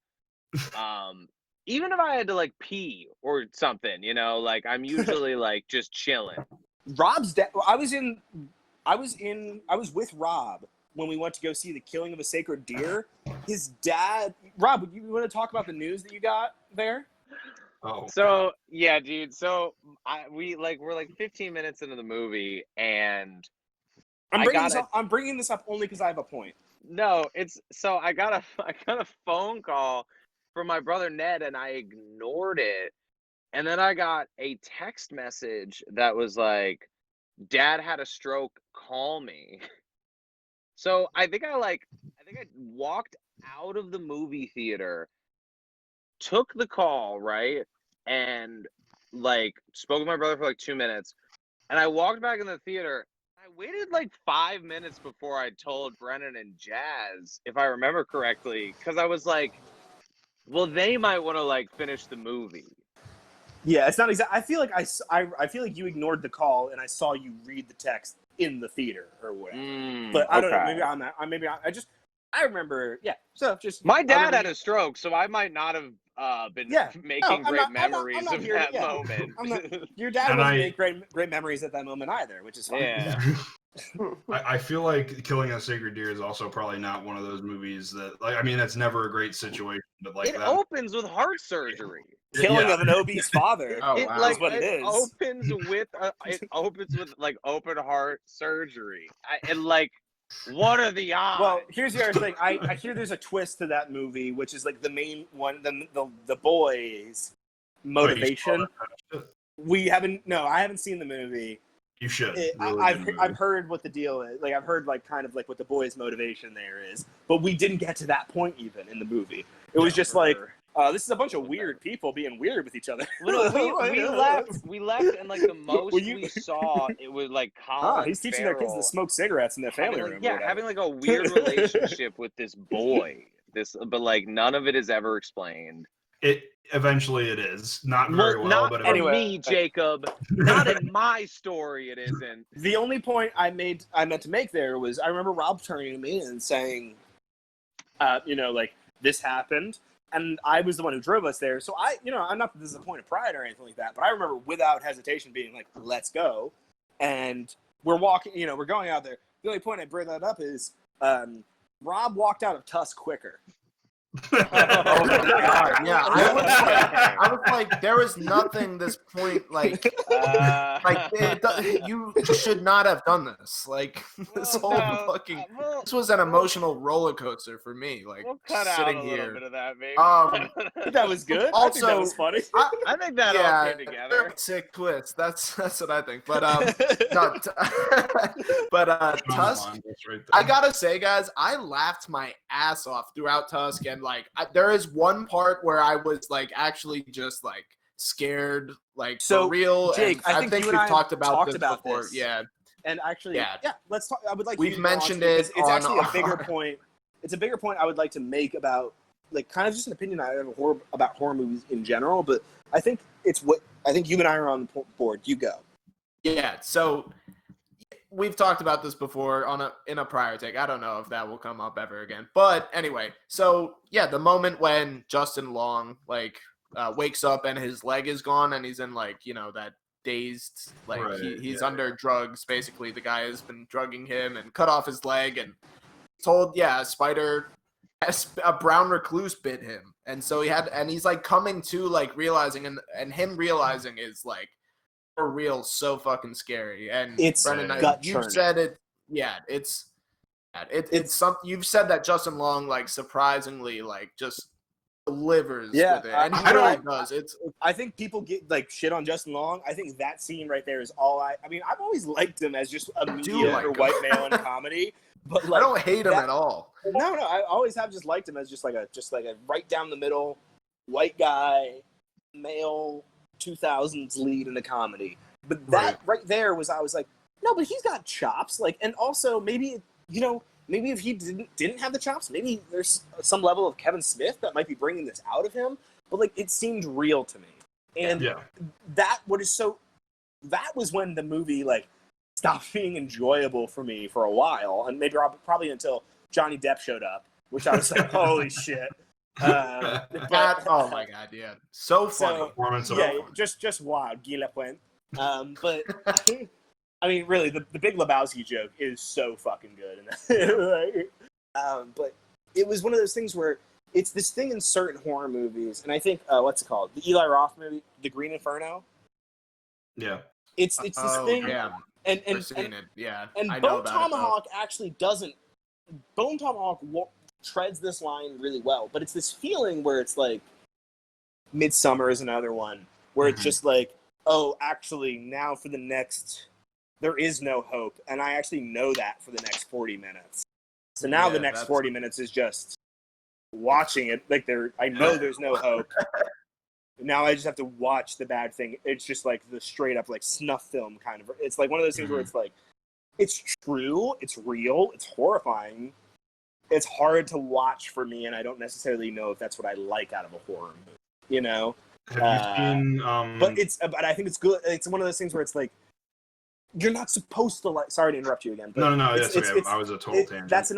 Even if I had to like pee or something, you know, like I'm usually like just chilling. Rob's dad. I was with Rob when we went to go see The Killing of a Sacred Deer. His dad, Rob, you want to talk about the news that you got there? Oh. So yeah, dude. So we're like 15 minutes into the movie, and I'm bringing this up only because I have a point. No, I got a phone call from my brother Ned, and I ignored it. And then I got a text message that was like, Dad had a stroke, call me. So I think I walked out of the movie theater, took the call, right? And like spoke with my brother for like 2 minutes. And I walked back in the theater. I waited like 5 minutes before I told Brennan and Jazz, if I remember correctly, because I was like, well, they might want to like finish the movie. Yeah, it's not exact. I feel like you ignored the call, and I saw you read the text in the theater or whatever. But I don't know. Maybe I remember. Yeah. So just my dad had a stroke, so I might not have been making great memories of that moment. Your dad wouldn't make great memories at that moment either, which is fine. Yeah. I feel like Killing a Sacred Deer is also probably not one of those movies that, like, I mean, that's never a great situation, but like it opens with heart surgery. Killing of an obese father. Oh, wow. Is what it is. It opens with like open heart surgery. And like, what are the odds? Well, here's the other thing. I hear there's a twist to that movie, which is like the main one, the boys' motivation. I haven't seen the movie. You should. I've heard what the deal is. Like I've heard like kind of like what the boys' motivation there is, but we didn't get to that point even in the movie. It was just like this is a bunch of weird people being weird with each other. We left, and like the most we saw, it was like Colin he's teaching Farrell their kids to smoke cigarettes in their family room. Yeah, having like a weird relationship with this boy. But like none of it is ever explained. Eventually it is. Not very well, not but anyway, me, Jacob. Not in my story it isn't. The only point I meant to make there was I remember Rob turning to me and saying, like this happened, and I was the one who drove us there. So I'm not that this is a point of pride or anything like that, but I remember without hesitation being like, let's go. And we're walking, we're going out there. The only point I bring that up is Rob walked out of Tusk quicker. Oh my god! Yeah, I was like, there was nothing. This point, like you should not have done this. Like this whole fucking. This was an emotional roller coaster for me. Like we'll cut sitting out a here. little bit of that, maybe. That was good. Also, I think that was funny. I think that all came together. Sick twist. That's what I think. But Tusk. Right, I gotta say, guys, I laughed my ass off throughout Tusk, and like there is one part where I was like actually just like scared, like for real. Jake, and I think you we've and I talked about this before. This. Yeah, and actually, yeah, let's talk. I would like we've to mentioned it. It's on actually a bigger point. It's a bigger point I would like to make about like kind of just an opinion I have about horror movies in general. But I think I think you and I are on the board. You go. Yeah. So. We've talked about this before in a prior take. I don't know if that will come up ever again. But anyway, so yeah, the moment when Justin Long like wakes up and his leg is gone and he's in like, that dazed, like he's under drugs. Basically, the guy has been drugging him and cut off his leg and told, a spider, a brown recluse bit him. And so he's like coming to like realizing and him realizing is like, for real, so fucking scary. And it's Brendan, you've said it. Yeah, it's something. You've said that Justin Long like surprisingly like just delivers with it, and he really does. I think people get like shit on Justin Long. I think that scene right there is all I mean, I've always liked him as just a mediocre white male in comedy, but like I don't hate him at all. No, I always have just liked him as just like a right down the middle white guy, male. 2000s lead in the comedy, but that right there was I was like, no, but he's got chops, like, and also maybe maybe if he didn't have the chops, maybe there's some level of Kevin Smith that might be bringing this out of him, but like it seemed real to me, and that was when the movie like stopped being enjoyable for me for a while, and maybe probably until Johnny Depp showed up, which I was like, holy shit. Oh my god, yeah, so funny. Just wild, Guy Lapointe. But I mean, really, the Big Lebowski joke is so fucking good. But it was one of those things where it's this thing in certain horror movies, and I think what's it called? The Eli Roth movie, The Green Inferno. Yeah, it's this thing. Yeah, and seen it. Yeah, and Bone Tomahawk actually doesn't. Bone Tomahawk treads this line really well, but it's this feeling where it's like Midsummer is another one where it's just like, oh, actually now for the next there is no hope, and I actually know that for the next 40 minutes. So now the next 40 minutes is just watching it like I know there's no hope. Now I just have to watch the bad thing. It's just like the straight up like snuff film kind of. It's like one of those things where it's like it's true, it's real, it's horrifying. It's hard to watch for me, and I don't necessarily know if that's what I like out of a horror movie, Have you seen? But I think it's good. It's one of those things where it's like you're not supposed to like. Sorry to interrupt you again. But no, it's okay. I was a total tangent. That's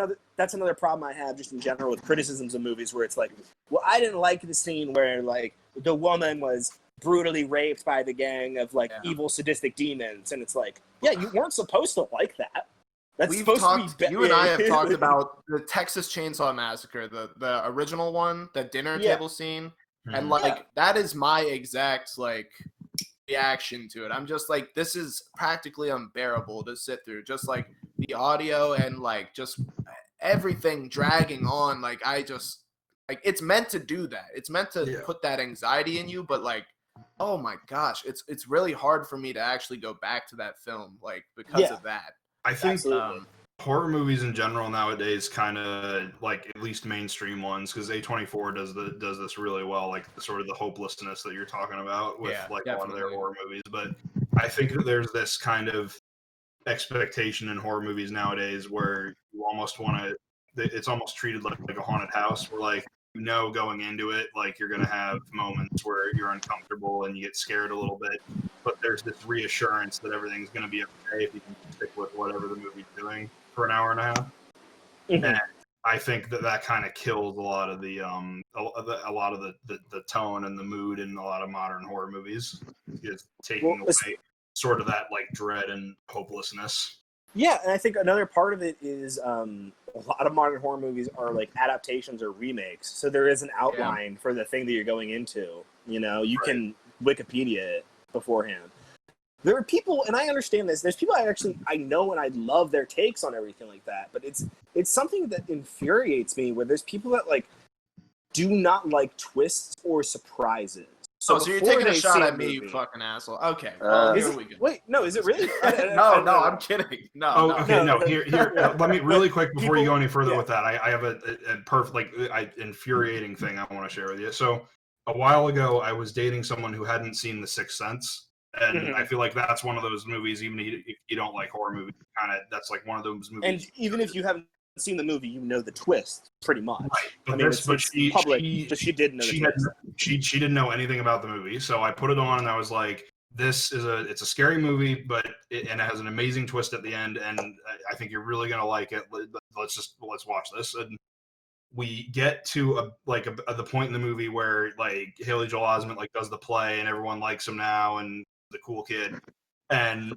another problem I have just in general with criticisms of movies where it's like, well, I didn't like the scene where like the woman was brutally raped by the gang of like evil sadistic demons, and it's like, yeah, you weren't supposed to like that. You and I have talked about the Texas Chainsaw Massacre, the original one, the dinner table scene, and like that is my exact like reaction to it. I'm just like, this is practically unbearable to sit through. Just like the audio and like just everything dragging on. Like it's meant to do that. It's meant to put that anxiety in you, but like, oh my gosh, it's really hard for me to actually go back to that film like because of that. I think horror movies in general nowadays kind of like at least mainstream ones, because A24 does this really well, like the sort of the hopelessness that you're talking about with like a lot of their horror movies. But I think that there's this kind of expectation in horror movies nowadays where you almost want to. It's almost treated like a haunted house, where like going into it, like you're gonna have moments where you're uncomfortable and you get scared a little bit, but there's this reassurance that everything's gonna be okay if you can stick with whatever the movie's doing for an hour and a half. And I think that kind of kills a lot of the tone and the mood in a lot of modern horror movies. It's taking away sort of that like dread and hopelessness. Yeah, and I think another part of it is a lot of modern horror movies are like adaptations or remakes. So there is an outline for the thing that you're going into. You know, you can Wikipedia it beforehand. There are people, and I understand this. There's people I know and I love their takes on everything like that. But it's something that infuriates me where there's people that like do not like twists or surprises. So you're taking a shot at me, you fucking asshole. Okay, here we go. Wait, no, is it really? No, I'm kidding. No. Here. Let me really quick before you go any further with that. I have a perfect, infuriating thing I want to share with you. So a while ago, I was dating someone who hadn't seen The Sixth Sense, and I feel like that's one of those movies. Even if you don't like horror movies, that's like one of those movies. And even if you haven't seen the movie, you know the twist pretty much. Right. I mean, it's public, but she did know the twist. She didn't know anything about the movie, so I put it on and I was like, it's a scary movie, but it has an amazing twist at the end, and I think you're really gonna like it. Let's watch this. And we get to the point in the movie where like Haley Joel Osment like does the play and everyone likes him now and the cool kid, and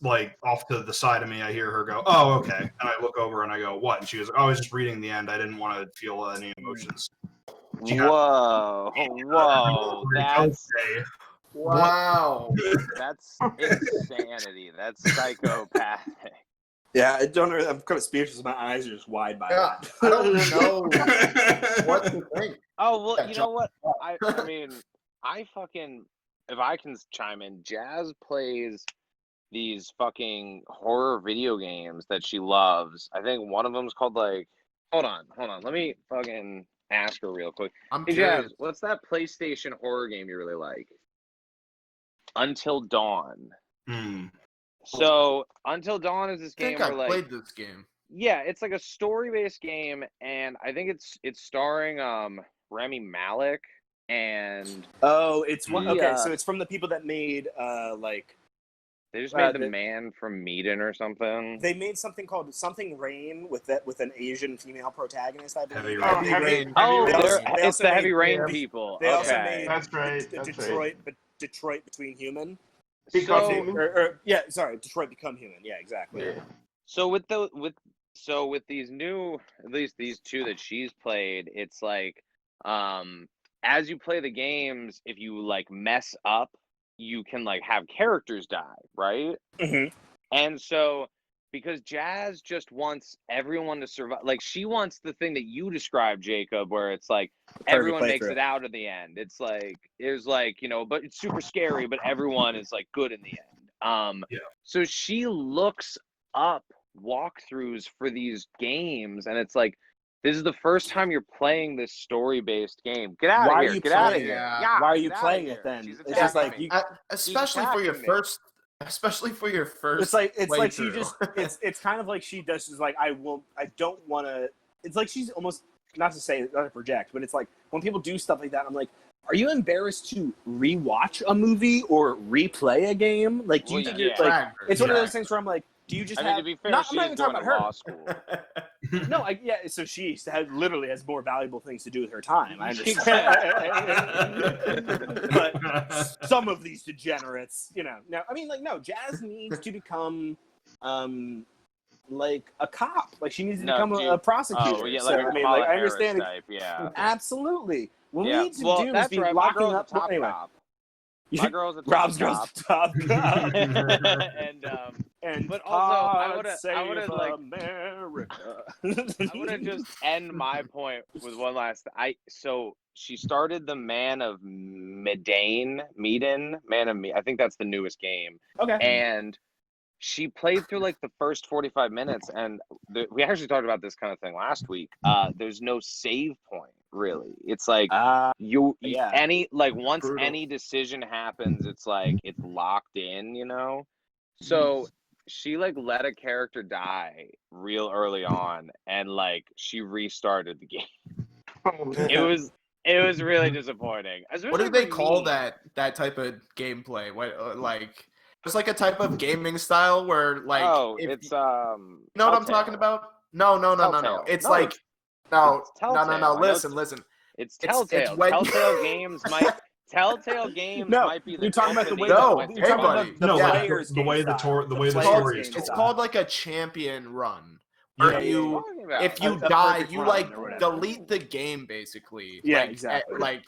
like off to the side of me, I hear her go, "Oh, okay," and I look over and I go, "What?" And she goes, "Oh, I was just reading the end. I didn't want to feel any emotions." Whoa, wow, that's insanity. That's psychopathic. Yeah, I'm kind of speechless. My eyes are just wide by that. I don't know what to think. Oh well, you know what? I mean, if I can chime in, Jazz plays these fucking horror video games that she loves. I think one of them's called like, hold on. Let me fucking ask her real quick. Hey, Jazz, what's that PlayStation horror game you really like? Until Dawn. So Until Dawn is this game where I played this game. Yeah, it's like a story-based game, and I think it's starring Rami Malek and it's one. Okay, so it's from the people that made like. They just made The Man from Medan or something. They made something called Something Rain with an Asian female protagonist, I believe. Heavy Rain. It's the Heavy Rain people. They also made That's right. Detroit Between Human. Become Human. Detroit Become Human. Yeah, exactly. Yeah. So with these new, at least these two that she's played, it's like as you play the games, if you like mess up, you can like have characters die, right? And so because Jazz just wants everyone to survive, like she wants the thing that you described, Jacob, where it's like everyone makes it out at the end. It's like you know, but it's super scary, but everyone is like good in the end. So she looks up walkthroughs for these games, and it's like, this is the first time you're playing this story-based game. Get out of here! Get out of here! Yeah. Why are you playing it then? It's just like especially for your first. It's like she just. It's kind of like she does. Is like I don't want to. It's like she's almost not to project, but it's like when people do stuff like that, I'm like, are you embarrassed to rewatch a movie or replay a game? Like, do you think you're like? It's one of those things where I'm like, do you just have? To be fair, I'm not even talking about her. Law school. No, so she literally has more valuable things to do with her time. I understand. But some of these degenerates, you know. Now, I mean, like, no, Jazz needs to become, like a cop. Like, she needs to become a prosecutor. Oh, yeah, so, like I mean, like, I understand. Type, yeah. Absolutely. What we need to do is be right. locking up. Anyway. My girl's a top Rob's girl's top cop. But also, I would have like America. I would have just end my point with one last. So she started the Man of Medan. I think that's the newest game. Okay. And she played through like the first 45 minutes, and we actually talked about this kind of thing last week. There's no save point. Really, it's like once brutal. Any decision happens, it's like it's locked in, you know. So she like let a character die real early on, and like she restarted the game. It was really disappointing. What do they call that type of gameplay? What like it's like a type of gaming style where like it's you know what I'm talking about? No. It's like. No. Listen. It's Telltale. Telltale Games might. Telltale Games might be the. You're talking about the way. The way the story is. It's called like a champion run, Or if you die, you like or delete the game basically. Yeah, like, exactly.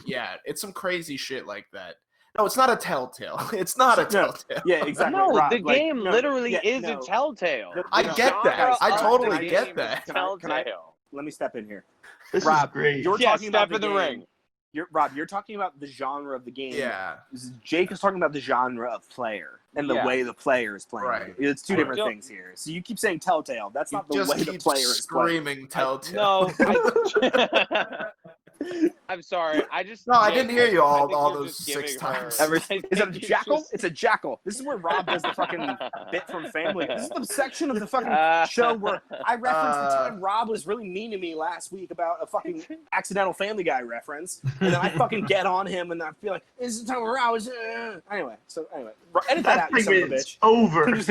It's some crazy shit like that. No, it's not a Telltale. It's not a Telltale. Yeah, exactly. No, Rob, the game literally is a Telltale. I get that. I totally get that. Telltale. Let me step in here. This Rob, is great. You're talking step about in the ring. You're talking about the genre of the game. Yeah. Jake is talking about the genre of player and the way the player is playing. Right. It's two different things here. So you keep saying Telltale. That's not the way the player is playing. Screaming Telltale. No, I'm sorry. I didn't hear you all those 6 times. Is it a jackal? It's a jackal. This is where Rob does the fucking bit from Family. This is the section of the fucking show where I referenced the time Rob was really mean to me last week about a fucking accidental Family Guy reference, and then I fucking get on him, and I feel like this is the time where I was. Anyway, edit that out, you son of a bitch. Over.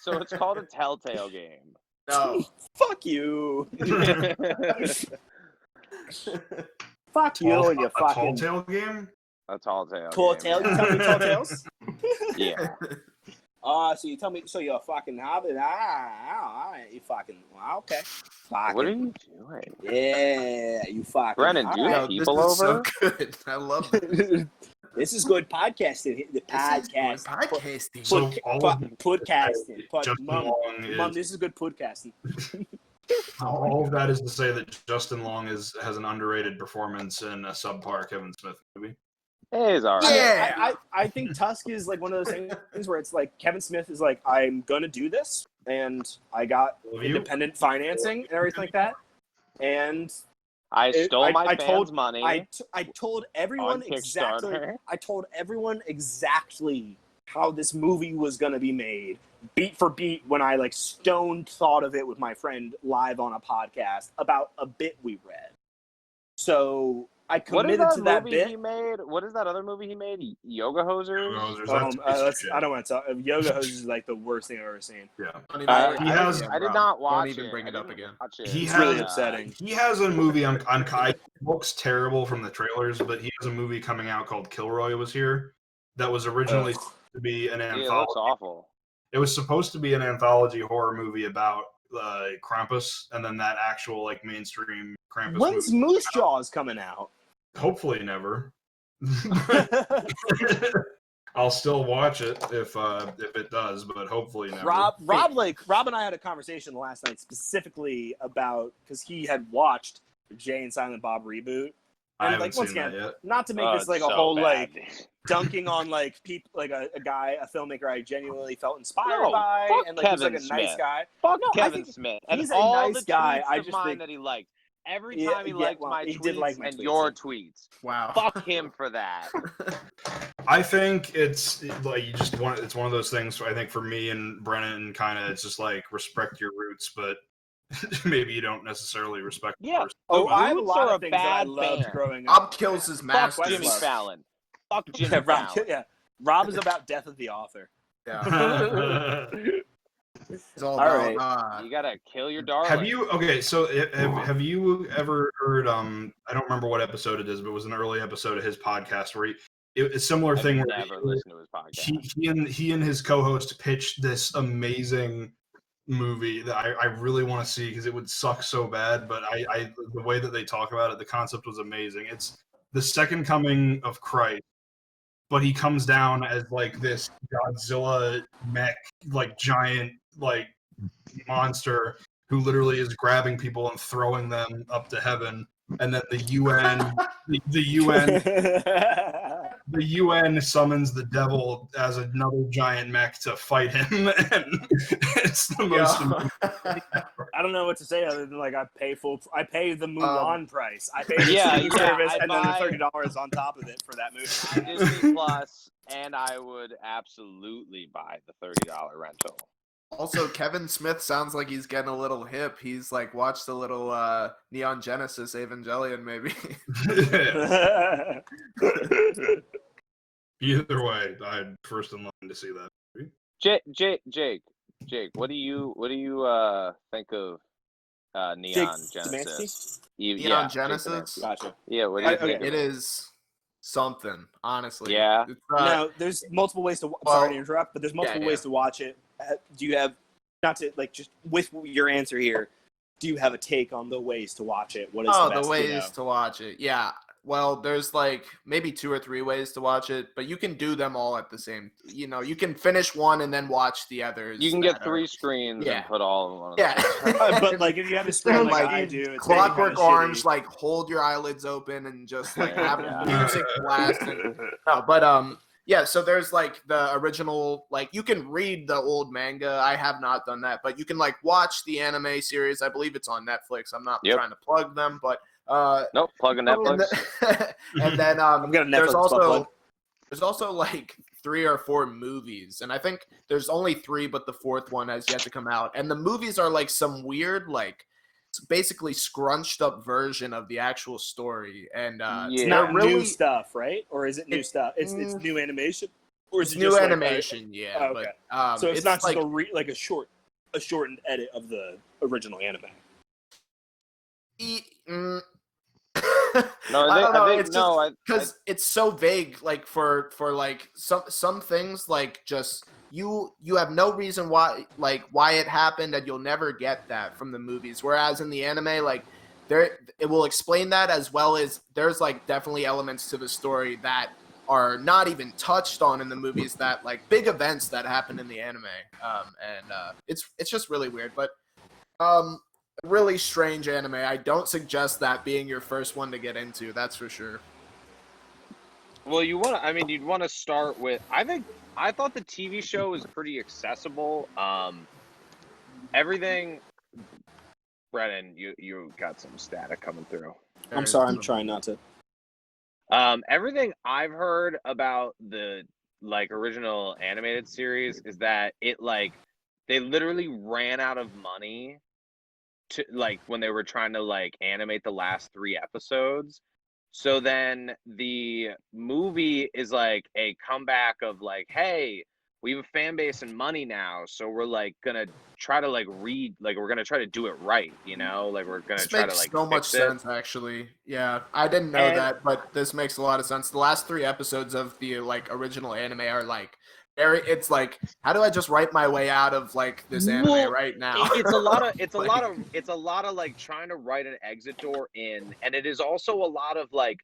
So it's called a Telltale game. No. Fuck you. Fuck you and your fucking Telltale game. A Telltale. Telltale. You tell me tall tales. Yeah. So you tell me. So you're a fucking hobbit. You fucking. Okay. Fucking. What are you doing? Yeah, you fucking. Brennan, do you have people this is over? so good. I love it. This is good podcasting. The podcast. Podcasting. So all of podcasting. Justin Mom, Long this is good podcasting. all of that is to say that Justin Long has an underrated performance in a subpar Kevin Smith movie. It is alright. Yeah, I think Tusk is like one of those things where it's like Kevin Smith is like, I'm gonna do this, and I got independent financing and everything like that, and I stole my fans' money. I told everyone exactly. I told everyone exactly how this movie was gonna be made, beat for beat, when I like stoned thought of it with my friend live on a podcast about a bit we read. So I committed to that bit. He made? What is that other movie he made? Yoga Hosers? I don't want to talk. Yoga Hosers is like the worst thing I've ever seen. Yeah. I did not watch it. Don't even bring it up again. It's really upsetting. He has a movie on Kai. It looks terrible from the trailers, but he has a movie coming out called Kilroy Was Here that was originally to be an anthology. It looks awful. It was supposed to be an anthology horror movie about Krampus, and then that actual like mainstream Krampus. When's Moose Jaws coming out? Hopefully never. I'll still watch it if it does, but hopefully never. Rob and I had a conversation last night specifically about, because he had watched Jay and Silent Bob reboot. And I haven't seen that yet. Not to make this like a whole like dunking on like people, like a filmmaker I genuinely felt inspired by, and like he's like a nice guy. Kevin Smith. He's and all a nice guy. I just think that he liked. Every time he liked my tweets and your tweets. Wow. Fuck him for that. I think it's like it's one of those things. I think for me and Brennan, kind of, it's just like respect your roots, but maybe you don't necessarily respect. Yeah. I have a lot of things that I loved growing up. Rob kills his master. Fuck Jimmy Fallon. Fuck Jimmy Fallon. Rob is about death of the author. Yeah. It's all right. You gotta kill your darling. Have you have you ever heard I don't remember what episode it is, but it was an early episode of his podcast where a similar thing where never listened to his podcast. He and his co-host pitched this amazing movie that I really want to see because it would suck so bad, but I the way that they talk about it, the concept was amazing. It's the second coming of Christ, but he comes down as like this Godzilla mech, like giant like monster who literally is grabbing people and throwing them up to heaven, and then the UN summons the devil as another giant mech to fight him, and it's the most amazing. I don't know what to say other than like I pay the Mulan price. I pay the service and then the $30 on top of it for that movie. Disney Plus, and I would absolutely buy the $30 rental. Also, Kevin Smith sounds like he's getting a little hip. He's like watched a little Neon Genesis Evangelion, maybe. Either way, I'm first in line to see that movie. Jake, what do you think of Neon Genesis? Neon Genesis? Gotcha. Yeah, what do you think? It is something, honestly. Yeah. Now, there's multiple ways to. Sorry to interrupt, but there's multiple ways to watch it. Do you have not to like just with your answer here, do you have a take on the ways to watch it? What is the best, the ways to watch it? Yeah. Well, there's like maybe 2 or 3 ways to watch it, but you can do them all at the same. You can finish one and then watch the others. You can get 3 screens and put all of them on. Yeah. But like if you have a screen like I do, it's Clockwork Orange, shitty. like hold your eyelids open and just like have music blasting. No, but yeah, so there's like the original, like you can read the old manga. I have not done that, but you can like watch the anime series. I believe it's on Netflix. I'm not trying to plug them, but nope, plug a Netflix. And then I'm gonna Netflix there's also like 3 or 4 movies, and I think there's only 3, but the 4th one has yet to come out. And the movies are like some weird, like basically scrunched up version of the actual story. And it's not really new stuff, right? Or is it new stuff? It's new animation, or is it new just animation? Like yeah, okay. But so it's not just like a shortened edit of the original anime. No, I don't know. It's just because it's so vague. Like for like some things, like just you have no reason why it happened, and you'll never get that from the movies. Whereas in the anime, like it will explain that, as well as there's like definitely elements to the story that are not even touched on in the movies, that like big events that happen in the anime. It's just really weird, but really strange anime. I don't suggest that being your first one to get into. That's for sure. Well, you'd want to start with. I thought the TV show was pretty accessible. Everything. Brennan, you got some static coming through. I'm sorry, I'm trying not to. Everything I've heard about the like original animated series is that it like they literally ran out of money to like when they were trying to like animate the last 3 episodes. So then the movie is like a comeback of like, hey, we have a fan base and money now, so we're like gonna try to like we're gonna try to do it right, like we're gonna try to like so much sense actually. Yeah, I didn't know that, but this makes a lot of sense. The last 3 episodes of the like original anime are like it's like, how do I just write my way out of like this anime right now? It's a lot of like trying to write an exit door in, and it is also a lot of like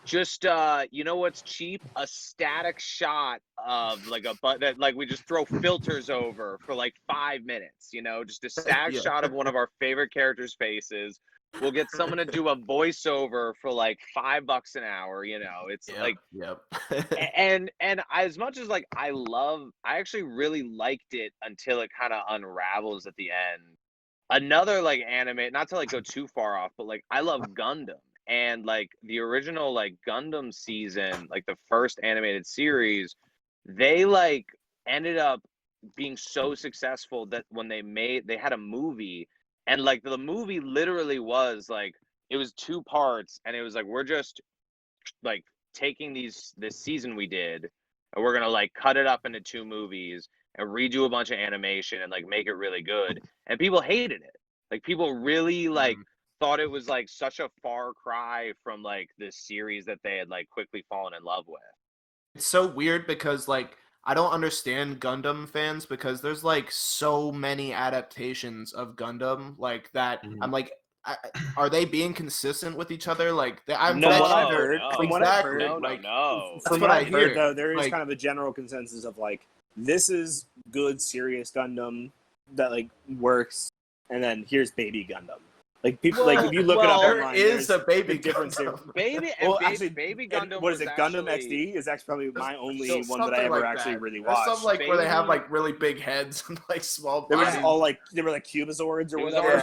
just what's cheap? A static shot of like that like we just throw filters over for like 5 minutes, just a static shot of one of our favorite characters' faces. We'll get someone to do a voiceover for like $5 an hour, it's and as much as like I actually really liked it until it kind of unravels at the end. Another like anime, not to like go too far off, but like I love Gundam, and like the original like Gundam season, like the first animated series, they like ended up being so successful that when they had a movie. And like the movie literally was like, it was 2 parts, and it was like, we're just like taking this season we did, and we're gonna like cut it up into 2 movies and redo a bunch of animation and like make it really good. And people hated it. Like people really like thought it was like such a far cry from like this series that they had like quickly fallen in love with. It's so weird because like I don't understand Gundam fans, because there's like so many adaptations of Gundam like that. I'm like, are they being consistent with each other? Like, from what I've heard, though, there is kind of a general consensus of like, this is good, serious Gundam that like works, and then here's Baby Gundam. Like people, like if you look it up online, there is a Baby Gundam. Baby Gundam. What is it? Gundam XD is actually probably my only one that I ever actually really watched. There's some like where they have like really big heads and like small. They were just all like Cubazords or whatever.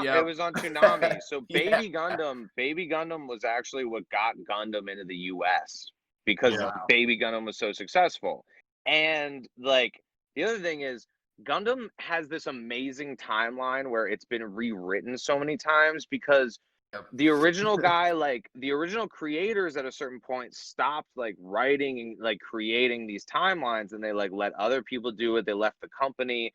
It was on Toonami. So Baby Gundam was actually what got Gundam into the U.S. because Baby Gundam was so successful. And like the other thing is, Gundam has this amazing timeline where it's been rewritten so many times because the original guy, like the original creators at a certain point stopped like writing and like creating these timelines, and they like let other people do it. They left the company.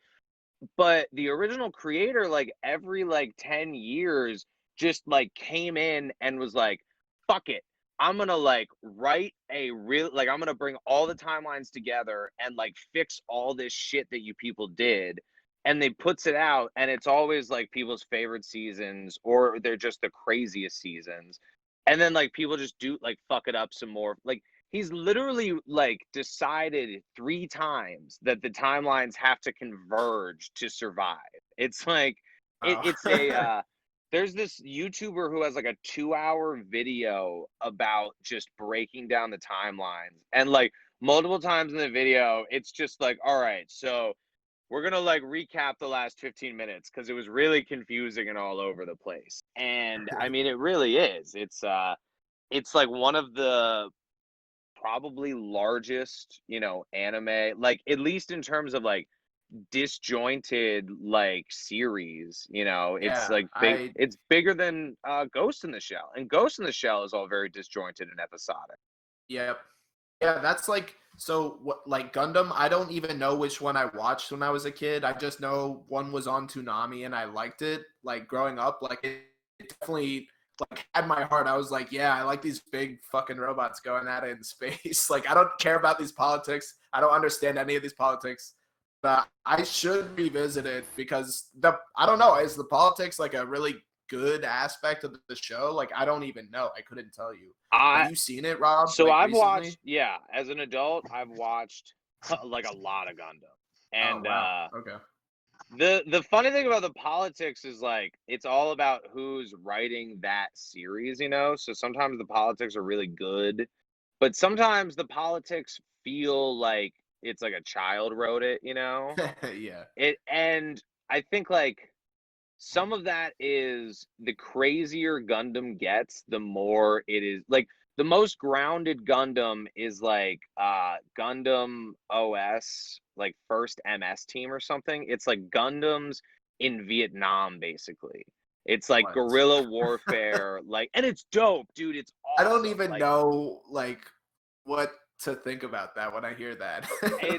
But the original creator, like every like 10 years, just like came in and was like, fuck it. I'm gonna like write I'm gonna bring all the timelines together and like fix all this shit that you people did. and they puts it out, and it's always like people's favorite seasons, or they're just the craziest seasons. And then like people just do like fuck it up some more. Like he's literally like decided 3 times that the timelines have to converge to survive. It's like it's a there's this YouTuber who has like a 2-hour video about just breaking down the timelines, and like multiple times in the video it's just like, all right, so we're gonna like recap the last 15 minutes because it was really confusing and all over the place. And I mean, it really is. It's like one of the probably largest, anime, like at least in terms of like disjointed like series. It's Yeah, like big. It's bigger than Ghost in the Shell, and Ghost in the Shell is all very disjointed and episodic. Yep. Yeah, that's like, so what, like Gundam, I don't even know which one I watched when I was a kid. I just know one was on Toonami and I liked it. Like growing up, like it definitely like had my heart. I was like, yeah, I like these big fucking robots going at it in space. Like I don't care about these politics. I don't understand any of these politics. But I should revisit it because I don't know, is the politics like a really good aspect of the show? Like I don't even know. I couldn't tell you. Have you seen it, Rob? So like, I've recently? watched, yeah, as an adult, I've watched like a lot of Gundam. And okay. The funny thing about the politics is like it's all about who's writing that series, So sometimes the politics are really good, but sometimes the politics feel like it's like a child wrote it, Yeah. And I think like some of that is the crazier Gundam gets, the more it is like the most grounded Gundam is like Gundam OS, like first MS team or something. It's like Gundams in Vietnam, basically. It's like guerrilla warfare, like, and it's dope, dude. It's awesome. I don't even know like what to think about that when I hear that.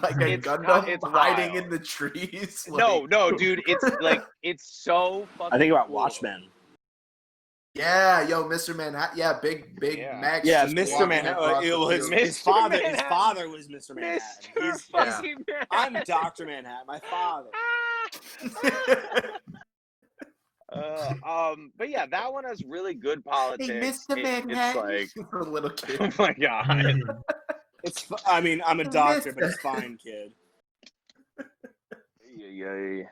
Like a Gundam hiding in the trees. Like... No, dude. It's like it's so fucking. I think about cool. Watchmen. Yeah, yo, Mr. Manhattan. Yeah, big Max. Yeah, Mr. Manhattan. His father was Mr. Manhattan. I'm Dr. Manhattan. My father. But yeah, that one has really good politics. Hey, Mr. Manhattan. It's like for a little kid. Oh my god. I mean, I'm a doctor, but it's fine, kid. Yeah.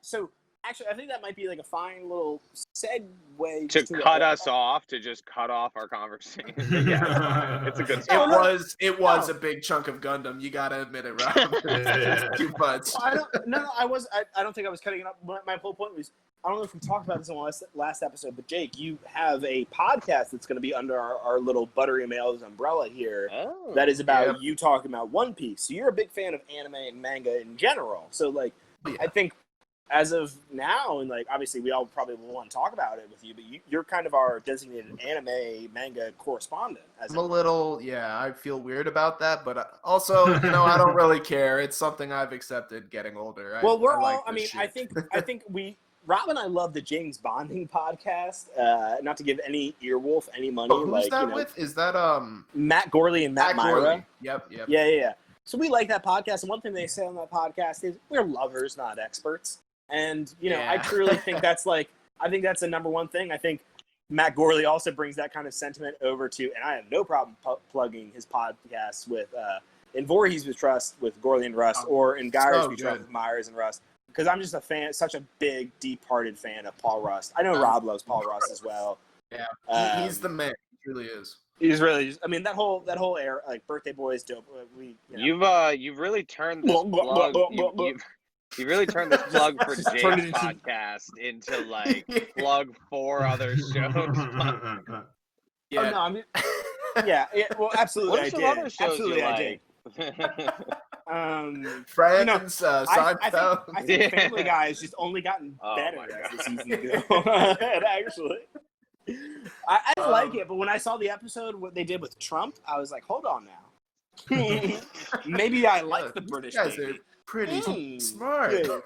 So actually, I think that might be like a fine little segue to cut us off, to just cut off our conversation. Yeah, it's a good spot. It was a big chunk of Gundam. You gotta admit it, Rob. It's too much. I don't think I was cutting it up. My whole point was, I don't know if we talked about this in the last episode, but Jake, you have a podcast that's going to be under our little ButteryMales umbrella here. Oh, that is about you talking about One Piece. So you're a big fan of anime and manga in general. So like, I think as of now, and like obviously we all probably will want to talk about it with you, but you're kind of our designated anime manga correspondent. I'm a little, I feel weird about that, but also, I don't really care. It's something I've accepted getting older. Well, I think Rob and I love the James Bonding podcast. Not to give any earwolf any money. Oh, who's that with? Is that Matt Gorley and Matt Myra? Gorley. Yep. Yeah. So we like that podcast, and one thing they say on that podcast is we're lovers, not experts. And I truly think that's I think that's the number one thing. I think Matt Gorley also brings that kind of sentiment over to, and I have no problem plugging his podcast with in Voorhees We Trust with Gorley and Rust, or in Gyres We Trust with Myers and Rust. Because I'm just a fan, such a big, deep-hearted fan of Paul Rust. I know Rob loves Paul Rust as well. Yeah, he's the man. He really is. He's really just, I mean, that whole era, like Birthday Boy is dope. You've really turned this plug. You've really turned this plug for Jake's podcast into like plug 4 other shows. Oh no, I mean, well, absolutely, what are some other shows absolutely, I did. Friends, I think Family Guy has just only gotten better as the season goes. Actually, I like it, but when I saw the episode what they did with Trump, I was like, hold on now. Maybe I like the British. You guys are pretty smart. Yeah.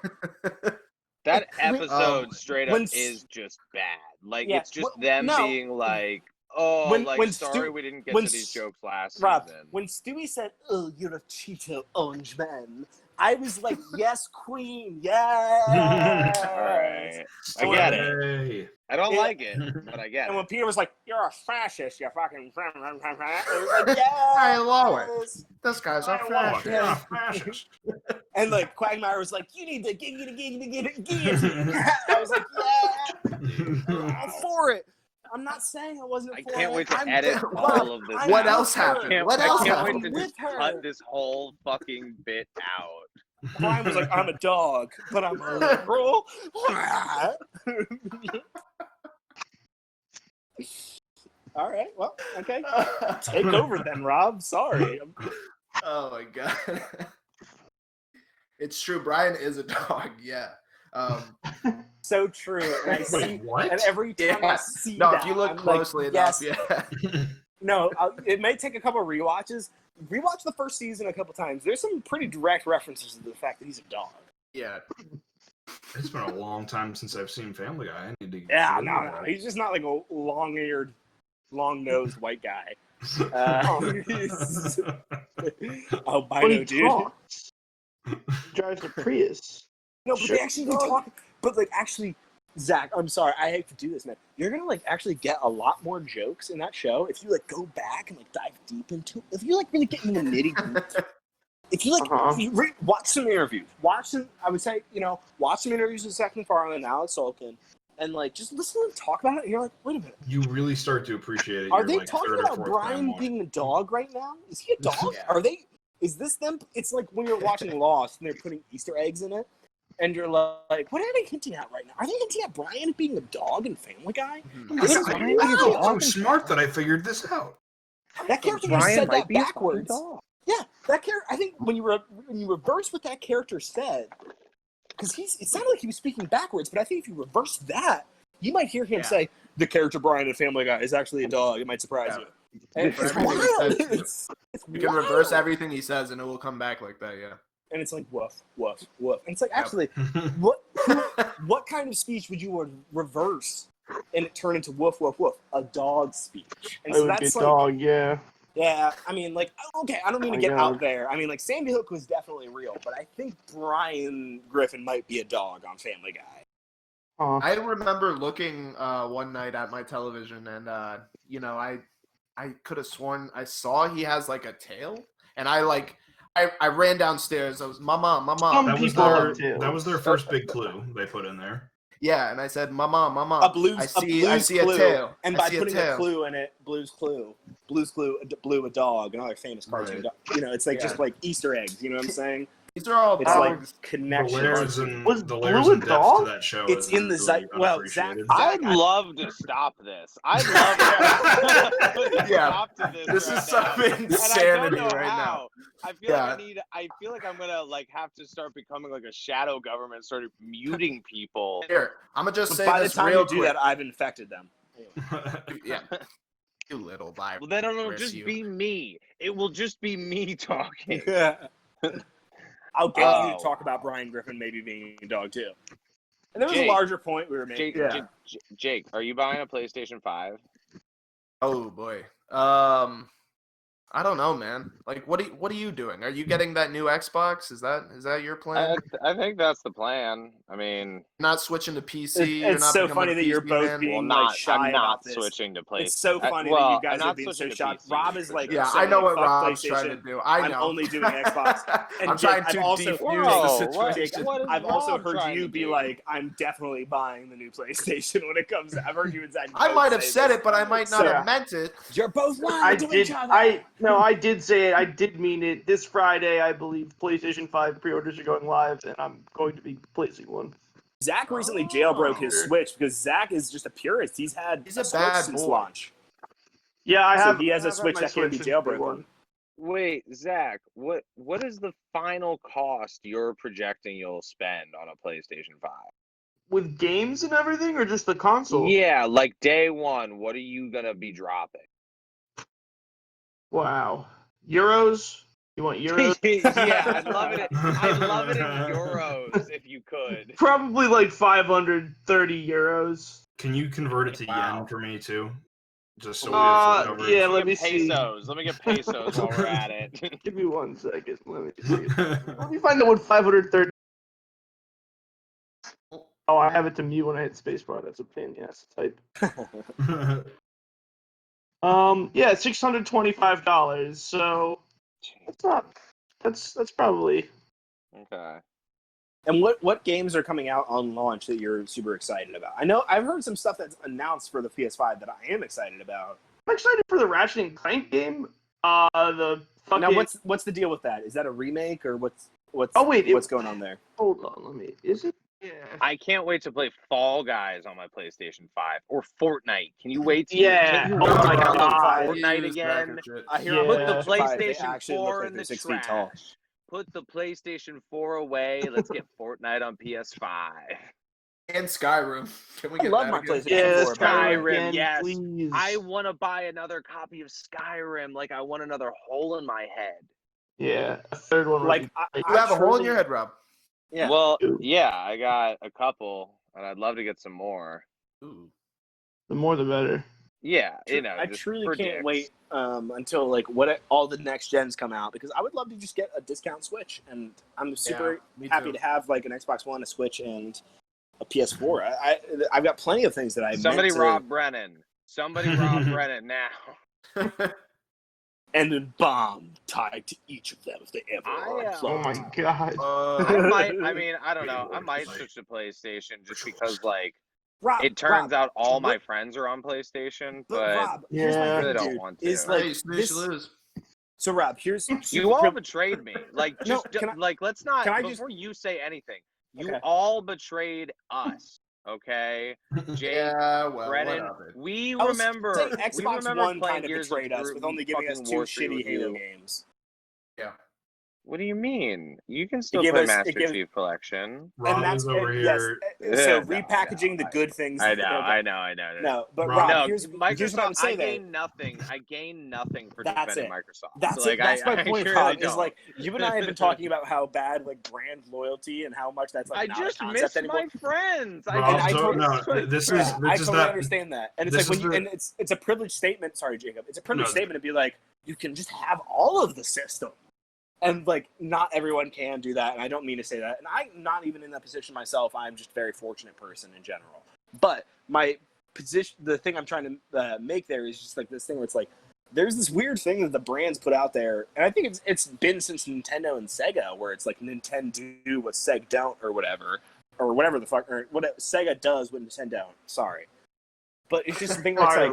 That episode straight up is just bad. Like it's just them being like, sorry we didn't get to these jokes last season. When Stewie said, "Oh, you're a Cheeto orange man," I was like, yes, queen, yes. All right. I get it. I don't like it, but I get it. And when Peter was like, "You're a fascist, you fucking," it was like, yes. I love it. This guy's a fascist. You're a fascist. And like Quagmire was like, "You need to get I was like, "Yeah, I'm for it." I'm not saying I wasn't. I for can't it. wait to I'm edit dead. all of this. What I'm else with her. happened? What else I can't happened? wait to just cut this whole fucking bit out. Brian was like, "I'm a dog, but I'm a liberal." All right, well, okay. Take over then, Rob. Sorry. Oh my god. It's true. Brian is a dog. Yeah. So true. And I see, Wait, what? and every time I see no, that, if you look I'm closely like, enough, yes. yeah. No, it may take a couple of rewatches. Rewatch the first season a couple times. There's some pretty direct references to the fact that he's a dog. Yeah. It's been a long time since I've seen Family Guy. I need to. Yeah, no. He's just not like a long-eared, long-nosed white guy. Albino dude. Talks. Drives a Prius. No, but they actually do talk. But like, actually, Zach, I'm sorry, I hate to do this, man. You're gonna like actually get a lot more jokes in that show if you like go back and like dive deep into it. If you like really get into the nitty gritty. If you like, if you watch some interviews, I would say, watch some interviews with Zach McFarlane and Alex Sulkin, and like just listen to them talk about it. And you're like, wait a minute. You really start to appreciate it. Are they talking about Brian being a dog right now? Is he a dog? Yeah. Are they? Is this them? It's like when you're watching Lost and they're putting Easter eggs in it, and you're like, what are they hinting at right now? Are they hinting at Brian being a dog in Family Guy? I'm so smart that I figured this out. That character just said that backwards. Yeah, that character. I think when you reverse what that character said, because it sounded like he was speaking backwards, but I think if you reverse that, you might hear him say, "The character Brian in Family Guy is actually a dog." It might surprise you. And it's wild. It's You can reverse everything he says, and it will come back like that. Yeah. And it's like woof, woof, woof. And it's like, actually, what kind of speech would you reverse and it turn into woof, woof, woof? A dog speech. And so that's like, dog, yeah. Yeah, I mean, like, okay, I don't mean to get out there. I mean, like, Sandy Hook was definitely real, but I think Brian Griffin might be a dog on Family Guy. I remember looking one night at my television, and I could have sworn I saw he has like a tail, and I ran downstairs. I was, Mama. That was their first big clue they put in there. Yeah, and I said, Mama. I see clue. a tail. And by putting a clue in it, Blue's Clue, Blue a dog, another famous cartoon dog. It's like just like Easter eggs. You know what I'm saying? These are all it's like connections. Was the Blue layers a and depth dog? to that show. It's in the Zach. Well, Zach. I'd love to stop this. I'd love to stop to this. This is some insanity right now. I feel like I'm gonna have to start becoming like a shadow government, sort of muting people. Here, I'm gonna just say by this the time real you do quick. that, I've infected them. Yeah. You little virus. Well, then it'll just be me. It will just be me talking. I'll get you to talk about Brian Griffin maybe being a dog too. And there was a larger point we were making. Jake, are you buying a PlayStation 5? Oh boy. I don't know, man. Like, what are you doing? Are you getting that new Xbox? Is that your plan? I think that's the plan. I mean, not switching to PC. It's so funny that you're both being shy I'm not about this. switching to PlayStation. It's so funny that you guys are being so shy. Rob is like, yeah, I know what Rob's trying to do. I know. I'm only doing Xbox. And I'm Jake, trying to defuse the situation. I've also heard you be like, I'm definitely buying the new PlayStation when it comes. I've heard you and Zach. I might have said it, but I might not have meant it. You're both lying to each other. I did say it. I did mean it. This Friday, I believe PlayStation 5 pre-orders are going live, and I'm going to be placing one. Zach recently jailbroke his Switch because Zach is just a purist. He's had a Switch since launch. Yeah, I have. He has a Switch that can be jailbroken. Wait, Zach, what is the final cost you're projecting you'll spend on a PlayStation 5? With games and everything, or just the console? Yeah, like day one, what are you gonna be dropping? Wow. Euros? You want euros? Yeah, I'd love it. I'd love it in euros if you could. Probably like 530 euros. Can you convert it to yen for me too? Just so we have coverage. Yeah, let me see. pesos. Let me get pesos while we're at it. Give me 1 second. Let me see. Let me find out what 530. Oh, I have it to mute when I hit spacebar. That's a pain in the ass to type. Yeah, $625. So that's not. That's probably. Okay. And what games are coming out on launch that you're super excited about? I know I've heard some stuff that's announced for the PS5 that I am excited about. I'm excited for the Ratchet and Clank game. The fucking. Now, what's the deal with that? Is that a remake or what's going on there? Hold on, let me. Is it? Yeah. I can't wait to play Fall Guys on my PlayStation 5 or Fortnite. Can you wait? Yeah. Can you Oh wait my to God. Fortnite again? I hear Put the on PS5, they PlayStation actually 4 look like in they're the 6 feet tall. trash. Put the PlayStation 4 away. Let's get Fortnite on PS5. And Skyrim. Can we get love that my again? PlayStation Yeah, 4, Skyrim, again, yes. please. I want to buy another copy of Skyrim. Like I want another hole in my head. Yeah, a third one. Like You have a hole in your head, Rob. Yeah. Well, yeah, I got a couple, and I'd love to get some more. Ooh. The more the better. Yeah, I just truly for can't dicks. wait until like all the next gens come out because I would love to just get a discount Switch, and I'm super me happy too. to have like an Xbox One, a Switch, and a PS4. I've got plenty of things that I Somebody meant to... rob Brennan. Somebody rob Brennan now. And then bomb tied to each of them if they ever are Oh my God. I might. I mean, I don't know. I might switch to PlayStation just because, like, Rob, it turns Rob, out all my friends are on PlayStation, but Rob, here's my Yeah. I thing, really don't dude, want to. is like Hey, snooze, this. lose. So Rob, here's You all betrayed me. Like, No, just can I- like let's not. can I Before you say anything, you Okay. all betrayed us. Okay, Jake, Yeah, well, Brennan. whatever. We I was remember. saying We Xbox remember One playing kind of Gears betrayed us with only giving us fucking 2 War 3 shitty with Halo you. games. Yeah. What do you mean? You can still gave play us- it Master gave- Chief Collection. Rob and that's is over yes. here. So No, repackaging the good things. I that know, they're- I know. No, but Rob- Rob, No, here's Microsoft. what I would say I there. gain nothing. I gain nothing for That's defending it. Microsoft. That's like, it. That's my point, I Rob. really Is don't. like you and I have been talking about how bad like brand loyalty and how much that's like I not just a concept miss anymore. my friends. Rob, I totally- this Yeah, is I totally that. understand that, and it's this like is when you the- and it's a privileged statement. Sorry, Jacob. It's a privileged No. statement to be like you can just have all of the system, and like not everyone can do that. And I don't mean to say that. And I'm not even in that position myself. I'm just a very fortunate person in general. But my position, the thing I'm trying to make there is just like this thing where it's like there's this weird thing that the brands put out there, and I think it's been since Nintendo and Sega, where it's like Nintendo do what Sega don't, or whatever the fuck, or what Sega does what Nintendo don't. Sorry, but it's just a thing that's like,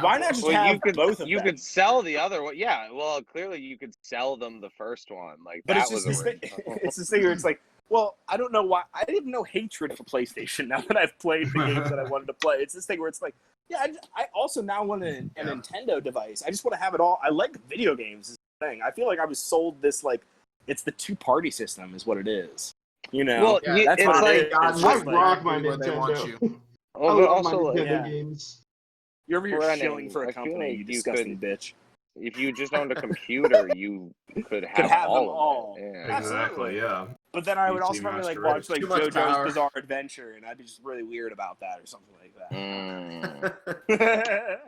why not just have both of you them? could sell the other one. Yeah, well, clearly you could sell them the first one. Like, But that it's just was this original. thing. It's this thing where it's like, well, I don't know why. I have no hatred for PlayStation now that I've played the games that I wanted to play. It's this thing where it's like, yeah, I also now want a Nintendo device. I just want to have it all. I like video games. Is the thing. I feel like I was sold this like it's the 2-party system is what it is. You know, Well, Yeah, that's it's what like it is. I It's just like, rock my where they want Nintendo. you. I well, but love my also, like, Nintendo yeah. games. you're over here Brennan, shilling for I a feel company, like you you disgusting bitch. if you just owned a computer, you could have, Could have them all all. of it. Yeah. Exactly. Yeah. But then I would PC also probably like Master watch Race. like Too much JoJo's power. Bizarre Adventure, and I'd be just really weird about that or something like Mm. that.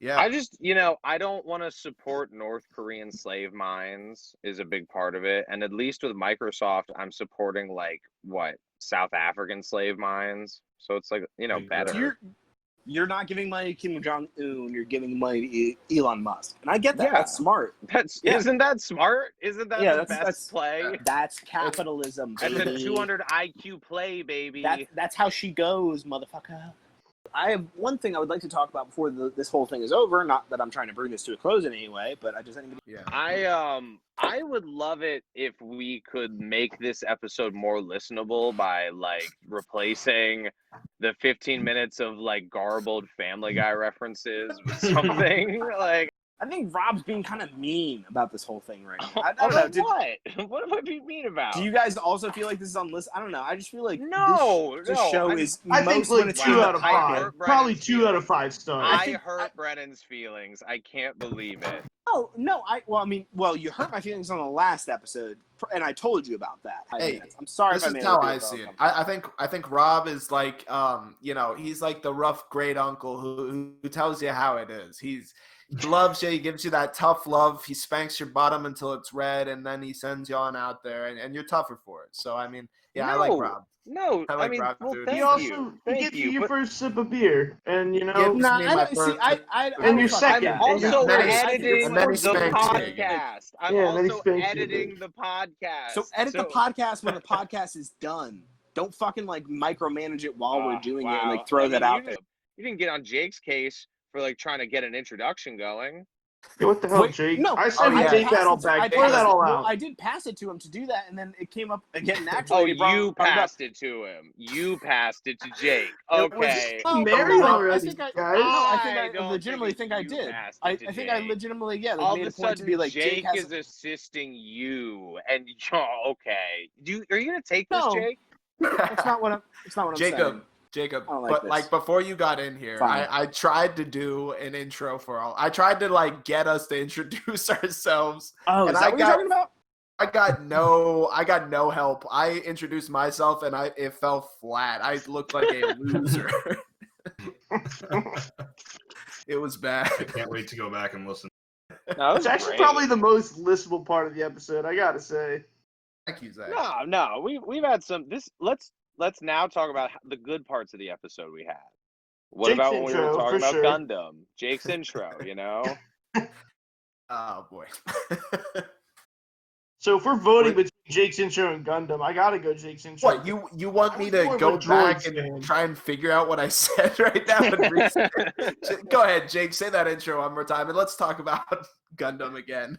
Yeah. I just, I don't want to support North Korean slave mines is a big part of it. And at least with Microsoft, I'm supporting like South African slave mines. So it's like, better. So you're not giving money to Kim Jong-un, you're giving money to Elon Musk. And I get that. Yeah. That's smart. Isn't that smart? Isn't that the best play? That's capitalism, That's baby. a 200 IQ play, baby. That's how she goes, motherfucker. I have one thing I would like to talk about before this whole thing is over. Not that I'm trying to bring this to a close in any way, but I would love it if we could make this episode more listenable by like replacing the 15 minutes of like garbled Family Guy references with something like. I think Rob's being kind of mean about this whole thing right now. I don't know. What? What am I being mean about? Do you guys also feel like this is on list? I don't know. I just feel like this show is I think most when like it's 2 out of I 5. hurt Probably Brennan's 2 out of 5 stars. I hurt Brennan's feelings. I can't believe it. No. You hurt my feelings on the last episode. and I told you about that. Hey, I'm sorry. This is how I see it. I think Rob is like, he's like the rough great uncle who tells you how it is. He loves you. He gives you that tough love. He spanks your bottom until it's red, and then he sends you on out there, and you're tougher for it. So I mean, I like Rob. No, I like Rob, well, dude. thank He also you. gets you your first sip of beer, and Gives me my first- And your second. I'm And your also second. editing and then he the spanks me. podcast. I'm Yeah, and then he also spanks you. editing the podcast. So edit the podcast when the podcast is done. Don't fucking like micromanage it while we're doing it and like throw that out there. You didn't get on Jake's case for like trying to get an introduction going. Yeah, what the hell, Wait, Jake? no, I said we take that all back. Throw that all out. I did pass it to him to do that, and then it came up again naturally. You passed it to him. You passed it to Jake. Okay. Married already, I guys. legitimately think I did. I think I legitimately, all made of a point to be like, Jake is assisting you, and okay. Are you gonna take this, No. Jake? That's not what I'm saying. Jacob, I don't like but this. like before you got in here, Fine. I tried to do an intro for all. I tried to like get us to introduce ourselves. Oh, and is that what you're talking about? I got no help. I introduced myself and it fell flat. I looked like a loser. It was bad. I can't wait to go back and listen. It's actually probably the most listenable part of the episode, I gotta say. Thank you, Zach. No. We've had some. Let's now talk about the good parts of the episode we had. What Jake's about when we were intro, talking for about sure. Gundam? Jake's intro, Oh boy. So if we're voting between Jake's intro and Gundam, I gotta go Jake's intro. What, you want me I was to more of go a droid back and fan. try and figure out what I said right now? Go ahead, Jake. Say that intro one more time, and let's talk about Gundam again.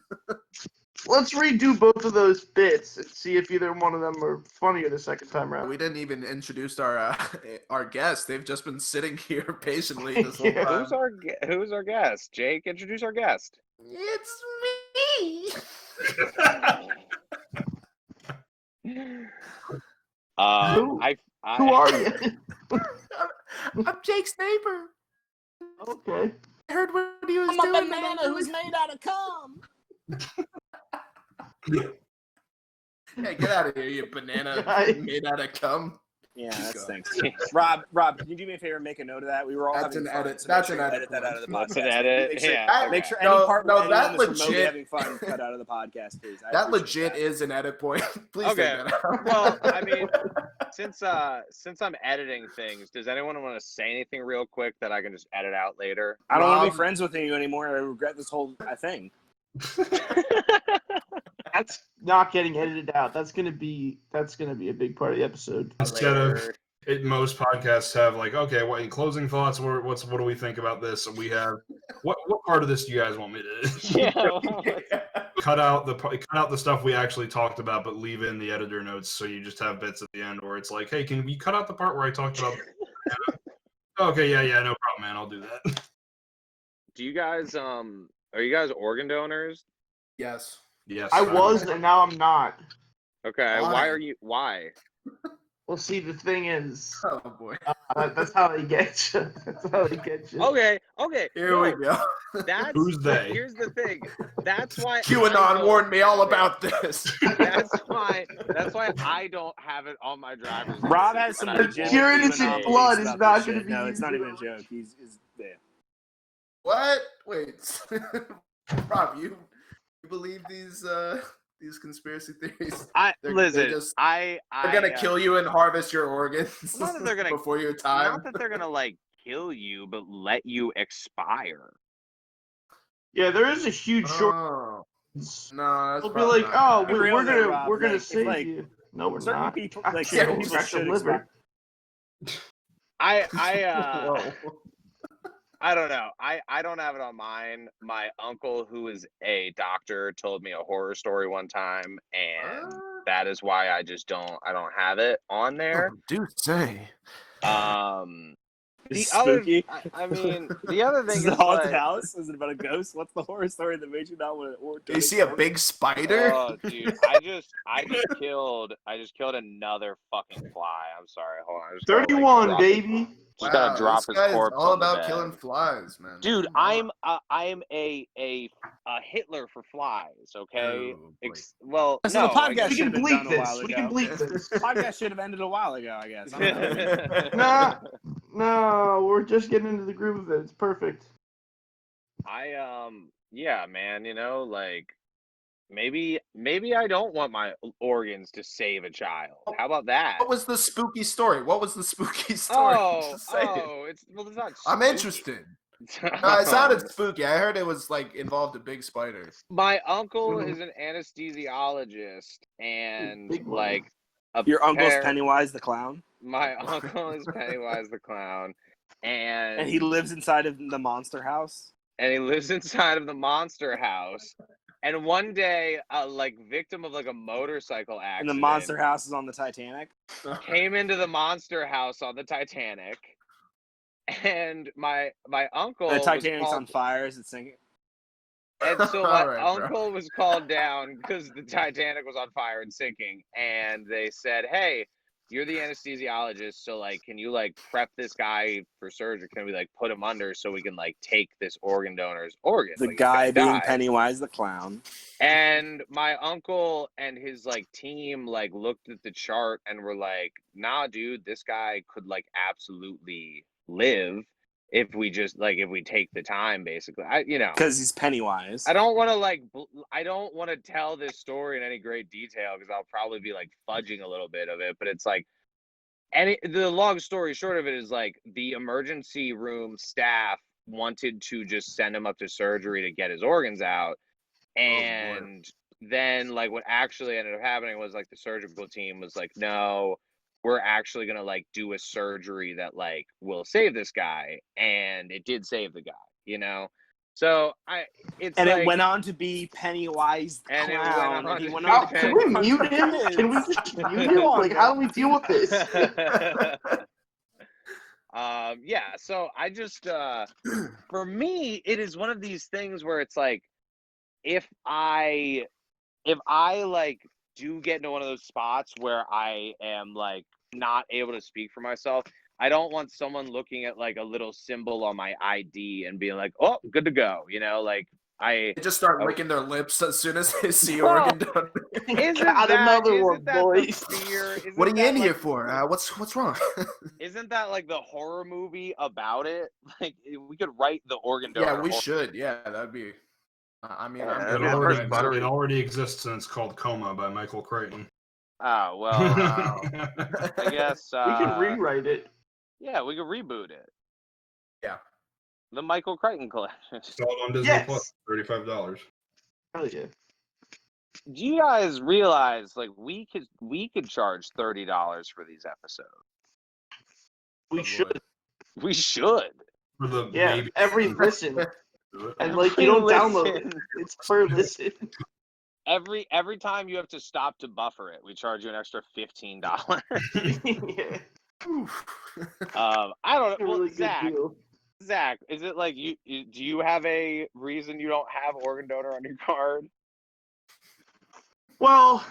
Let's redo both of those bits and see if either one of them are funnier the second time around. We didn't even introduce our guests. They've just been sitting here patiently this whole time. Who's our guest? Jake, introduce our guest. It's me. Who are you? I'm Jake's neighbor. Okay. I heard what he was I'm doing. a banana who's made out of cum. Hey, get out of here, you banana made out of cum. Yeah, that stinks. Rob, can you do me a favor and make a note of that? We were all That's having an fun, edit. so That's make an sure you edit. that out of the podcast. That's an edit. Make sure, Yeah. make sure No, any part no, where that anyone is remotely legit- having fun cut out of the podcast, please. I That appreciate legit is an edit point. Please Okay. take that out. Well, I mean, since I'm editing things, does anyone want to say anything real quick that I can just edit out later? I don't want to Rob- be friends with you anymore. I regret this whole thing. That's not getting edited out. That's gonna be a big part of the episode. Instead of most podcasts have like, okay, what in closing thoughts? What do we think about this? And we have what part of this do you guys want me to cut out the stuff we actually talked about, but leave in the editor notes so you just have bits at the end where it's like, hey, can we cut out the part where I talked about? Okay, yeah, no problem, man. I'll do that. Do you guys are you guys organ donors? Yes. Yes, I was, and now I'm not. Okay, Why? why? Well, see, the thing is, Oh boy. that's how they get you. That's how they get you. Okay. Here we go. That's Who's they? Here's the thing. That's why QAnon warned me all about this. That's why I don't have it on my driver's license. Rob has some and I legitimate Pure won't innocent say- blood is about not this gonna shit. be No, it's used not at even a all. joke. He's there. What? Wait. Rob, you believe these conspiracy theories? They're gonna kill you and harvest your organs Not that they're gonna before your time. Not that they're gonna like kill you, but let you expire. Yeah, there is a huge shortage. Oh. No, that's They'll be probably like, not. oh, Be real though, Rob, we're gonna like, save like, you. No, we're Certain not. people, I like can't certain people scratch should the liver. I don't know. I don't have it on mine. My uncle, who is a doctor, told me a horror story one time, and that is why I don't have it on there. Oh, do say. The It's other, spooky. I mean, the other thing Is is it a haunted like, house? Is it about a ghost? What's the horror story that made you not want to? You see a big spider? oh, dude, I just killed another fucking fly. I'm sorry. Hold on. I just gotta, 31, drop baby. Just gotta drop this his guy corpse is all on the about bed. killing flies, man. Dude, Come on. I am a Hitler for flies. Okay. Oh, boy. Well, So no, the podcast We should have can been done bleep a while this. ago. We can bleep this. Podcast should have ended a while ago, I guess. I don't know. No, we're just getting into the groove of it. It's perfect. Yeah, man. Like maybe I don't want my organs to save a child. How about that? What was the spooky story? Just say it. It's not. I'm spooky. interested. It sounded spooky. I heard it was like involved a big spider. My uncle is an anesthesiologist, and like Your uncle's Pennywise the Clown? My uncle is Pennywise the Clown, and he lives inside of the monster house? And he lives inside of the monster house. And one day, victim of like a motorcycle accident. And the monster house is on the Titanic? Came into the monster house on the Titanic. And my uncle. The Titanic's on fire. Is it sinking? And so my uncle was called down because the Titanic was on fire and sinking. And they said, hey, you're the anesthesiologist. So, like, can you, like, prep this guy for surgery? Can we, like, put him under so we can, like, take this organ donor's organ? The guy being Pennywise the Clown. And my uncle and his, like, team, like, looked at the chart and were like, nah, dude, this guy could, like, absolutely live if we take the time, basically. Because he's Pennywise. I don't want to tell this story in any great detail because I'll probably be, like, fudging a little bit of it, but it's like, the long story short of it is, like, the emergency room staff wanted to just send him up to surgery to get his organs out. And then, like, what actually ended up happening was, like, the surgical team was like, no, we're actually going to, like, do a surgery that, like, will save this guy. And it did save the guy, So, it went on to be Pennywise the Clown. And he went on to Can we mute him? Can we just mute him? Like, how do we deal with this? Yeah, so I just, for me, it is one of these things where it's like, if I like do get into one of those spots where I am like not able to speak for myself, I don't want someone looking at like a little symbol on my ID and being like, oh, good to go. Like they just start licking their lips as soon as they see organ donor. Another one, boys. What are you in here for? What's wrong? Isn't that like the horror movie about it? Like we could write the organ donor. Yeah, we should. Yeah, that'd be. I mean, it already exists and it's called Coma by Michael Crichton. Oh, well, I guess we can rewrite it. Yeah, we could reboot it. Yeah. The Michael Crichton collection. Sold on Disney Plus, $35. Hell yeah. Do you guys realize, like, we could charge $30 for these episodes? We should. We should. For the every listen. And like you don't download it. It's per listen. Every time you have to stop to buffer it, we charge you an extra $15. Yeah. I don't know. Well, really Zach, is it like do you have a reason you don't have organ donor on your card? Well,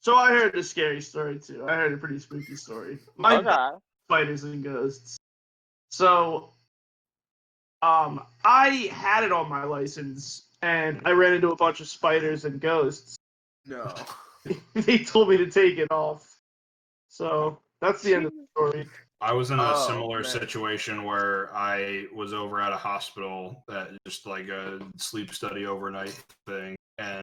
so I heard a scary story too. I heard a pretty spooky story. Spiders and ghosts. So, I had it on my license, and I ran into a bunch of spiders and ghosts. No. They told me to take it off. So that's the end of the story. I was in a similar situation where I was over at a hospital that just like a sleep study overnight thing, and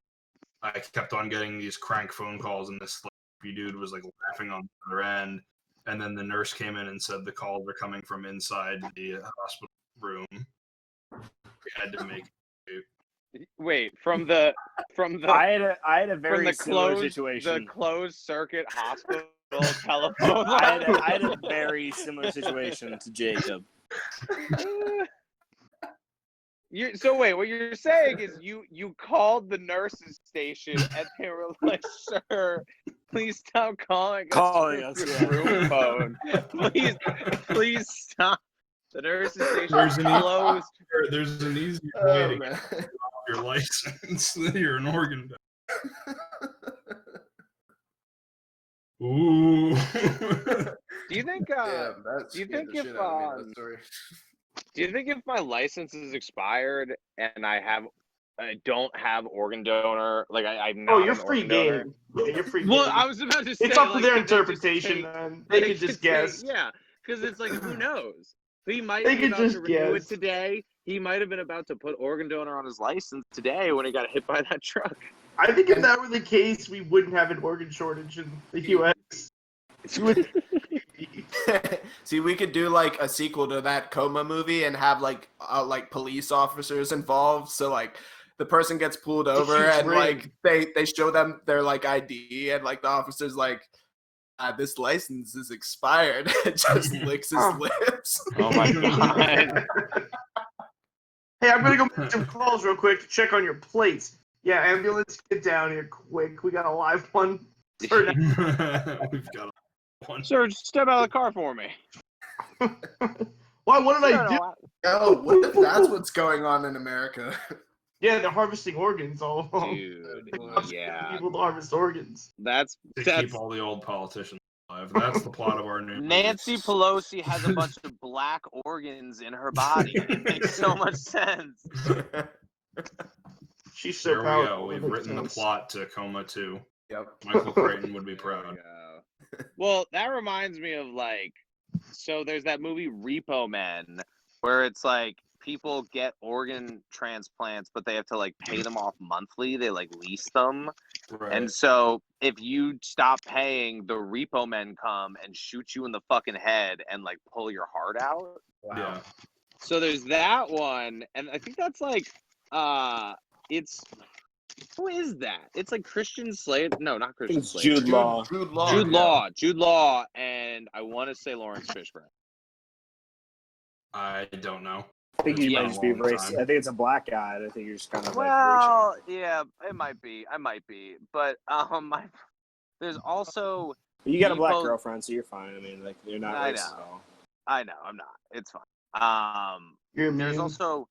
I kept on getting these crank phone calls, and this dude was like laughing on the other end, and then the nurse came in and said the calls are coming from inside the hospital room. We had to make it. Wait, from the I had a very similar situation. The closed circuit hospital telephone. I had a very similar situation to Jacob. So wait, what you're saying is you called the nurse's station and they were like, "Sir, please stop calling us room phone. Please stop." The nurse's station closed. There's an easier way to get off your license than you're an organ donor. Ooh. Do you think? Do you think if my license is expired and I don't have organ donor, like I'm not you're an free organ donor? game. Yeah, you're free Well, game. I was about to say It's up to like, their could they just interpretation, take- man. They could just guess. Yeah, because it's like, who knows? He might They be could about to just renew guess. it today. He might have been about to put organ donor on his license today when he got hit by that truck. I think if that were the case, we wouldn't have an organ shortage in the U.S. See, we could do like a sequel to that Coma movie and have like police officers involved. So like the person gets pulled over and like they show them their like ID and like the officer's like, this license is expired. It just licks his lips. Oh my god. Hey, I'm gonna go make some calls real quick to check on your plates. Yeah, ambulance, get down here quick. We got a live one. We've got one. Sir, just step out of the car for me. Why? What did I do? Oh, what if that's what's going on in America? Yeah, they're harvesting organs all along. Dude, yeah. People to harvest organs. That's keep all the old politicians alive. That's the plot of our new Nancy movies. Pelosi has a bunch of black organs in her body. It makes so much sense. She's so there powerful. We go. We've written the plot to Coma 2. Yep. Michael Crichton would be proud. Well, that reminds me of like, so there's that movie Repo Men, where it's like people get organ transplants, but they have to like pay them off monthly. They like lease them. Right. And so if you stop paying, the Repo Men come and shoot you in the fucking head and like pull your heart out. Wow. Yeah. So there's that one, and I think that's like it's who is that? It's like Christian Slater. No, not Christian Slater. Jude Law. Jude Law, and I want to say Lawrence Fishburne. I don't know. I think you might just be racist. I think it's a black guy. I think you're just kind of well, yeah, it might be. I might be, but there's also you got a black girlfriend, so you're fine. I mean, like you're not racist at all. I know, I'm not. It's fine. There's also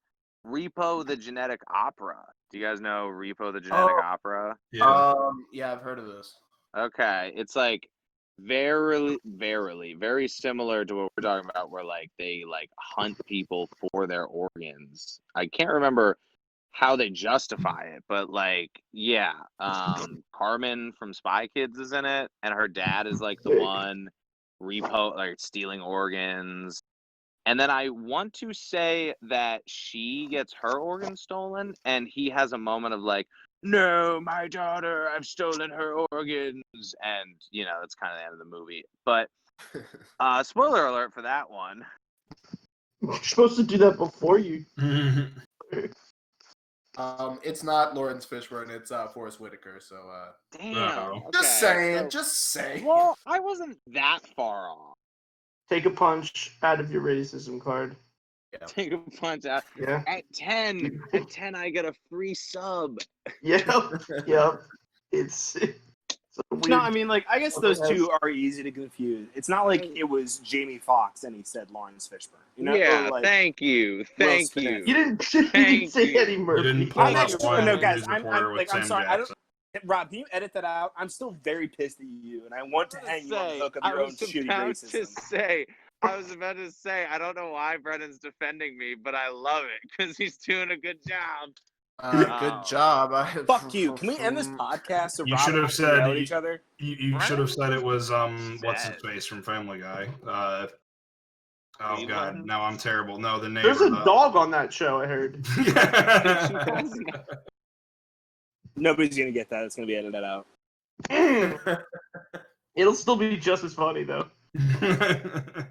Repo the Genetic Opera. Do you guys know Repo the Genetic Opera? Yeah. Yeah, I've heard of this. Okay, it's like very similar to what we're talking about, where like they like hunt people for their organs. I can't remember how they justify it, but like, yeah, Carmen from Spy Kids is in it, and her dad is like the one stealing organs. And then I want to say that she gets her organs stolen, and he has a moment of like, no, my daughter, I've stolen her organs. And, you know, that's kind of the end of the movie. But spoiler alert for that one. You're supposed to do that before you. It's not Lawrence Fishburne, it's Forrest Whitaker, so damn. Okay, just saying. Well, I wasn't that far off. Take a punch out of your racism card. Yeah. Take a punch out. Yeah. At 10, I get a free sub. Yep. It's no, I mean, like, I guess those two are easy to confuse. It's not like it was Jamie Foxx and he said Lawrence Fishburne. You know? Yeah, like, thank you. You didn't say Eddie Murphy. I'm sorry. Rob, can you edit that out? I'm still very pissed at you, and I want to hang you on the hook of your own shitty racism. I was about to say, I don't know why Brennan's defending me, but I love it because he's doing a good job. Good job. Fuck you. Can we end this podcast so you Rob should have said each other? You should have said it was what's his face from Family Guy. Oh god, now I'm terrible. No, the name. There's a dog on that show, I heard. Nobody's gonna get that. It's gonna be edited out. It'll still be just as funny though.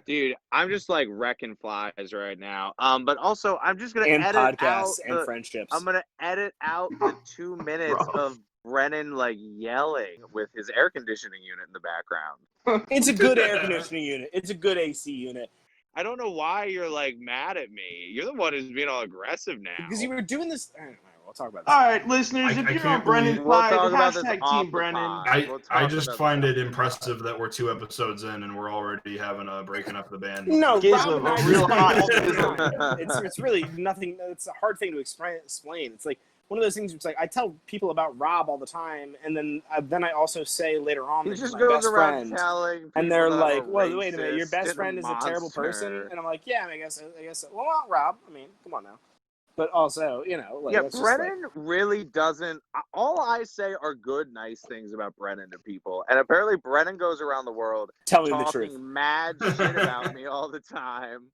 Dude, I'm just like wrecking flies right now. But also I'm just gonna edit podcasts out and friendships. I'm gonna edit out the 2 minutes of Brennan like yelling with his air conditioning unit in the background. It's a good air conditioning unit. It's a good AC unit. I don't know why you're like mad at me. You're the one who's being all aggressive now. Because you were doing this. We'll talk about that. All right, listeners, if you're on Brennan's side, hashtag Team Brennan. I just find it impressive that we're 2 episodes in and we're already having a breaking up the band. No, Rob and I real hot. It's really nothing. It's a hard thing to explain. It's like one of those things. It's like I tell people about Rob all the time, and then I also say later on He that just he's my goes best around friend, telling people and they're that like, I'm a "Well, wait a minute, your racist best and friend is a terrible person," monster. and I'm like, "Yeah, I guess, well, not Rob. I mean, come on now." But also, like, yeah, that's Brennan just, really doesn't. All I say are good, nice things about Brennan to people, and apparently Brennan goes around the world telling the truth. talking mad shit about me all the time.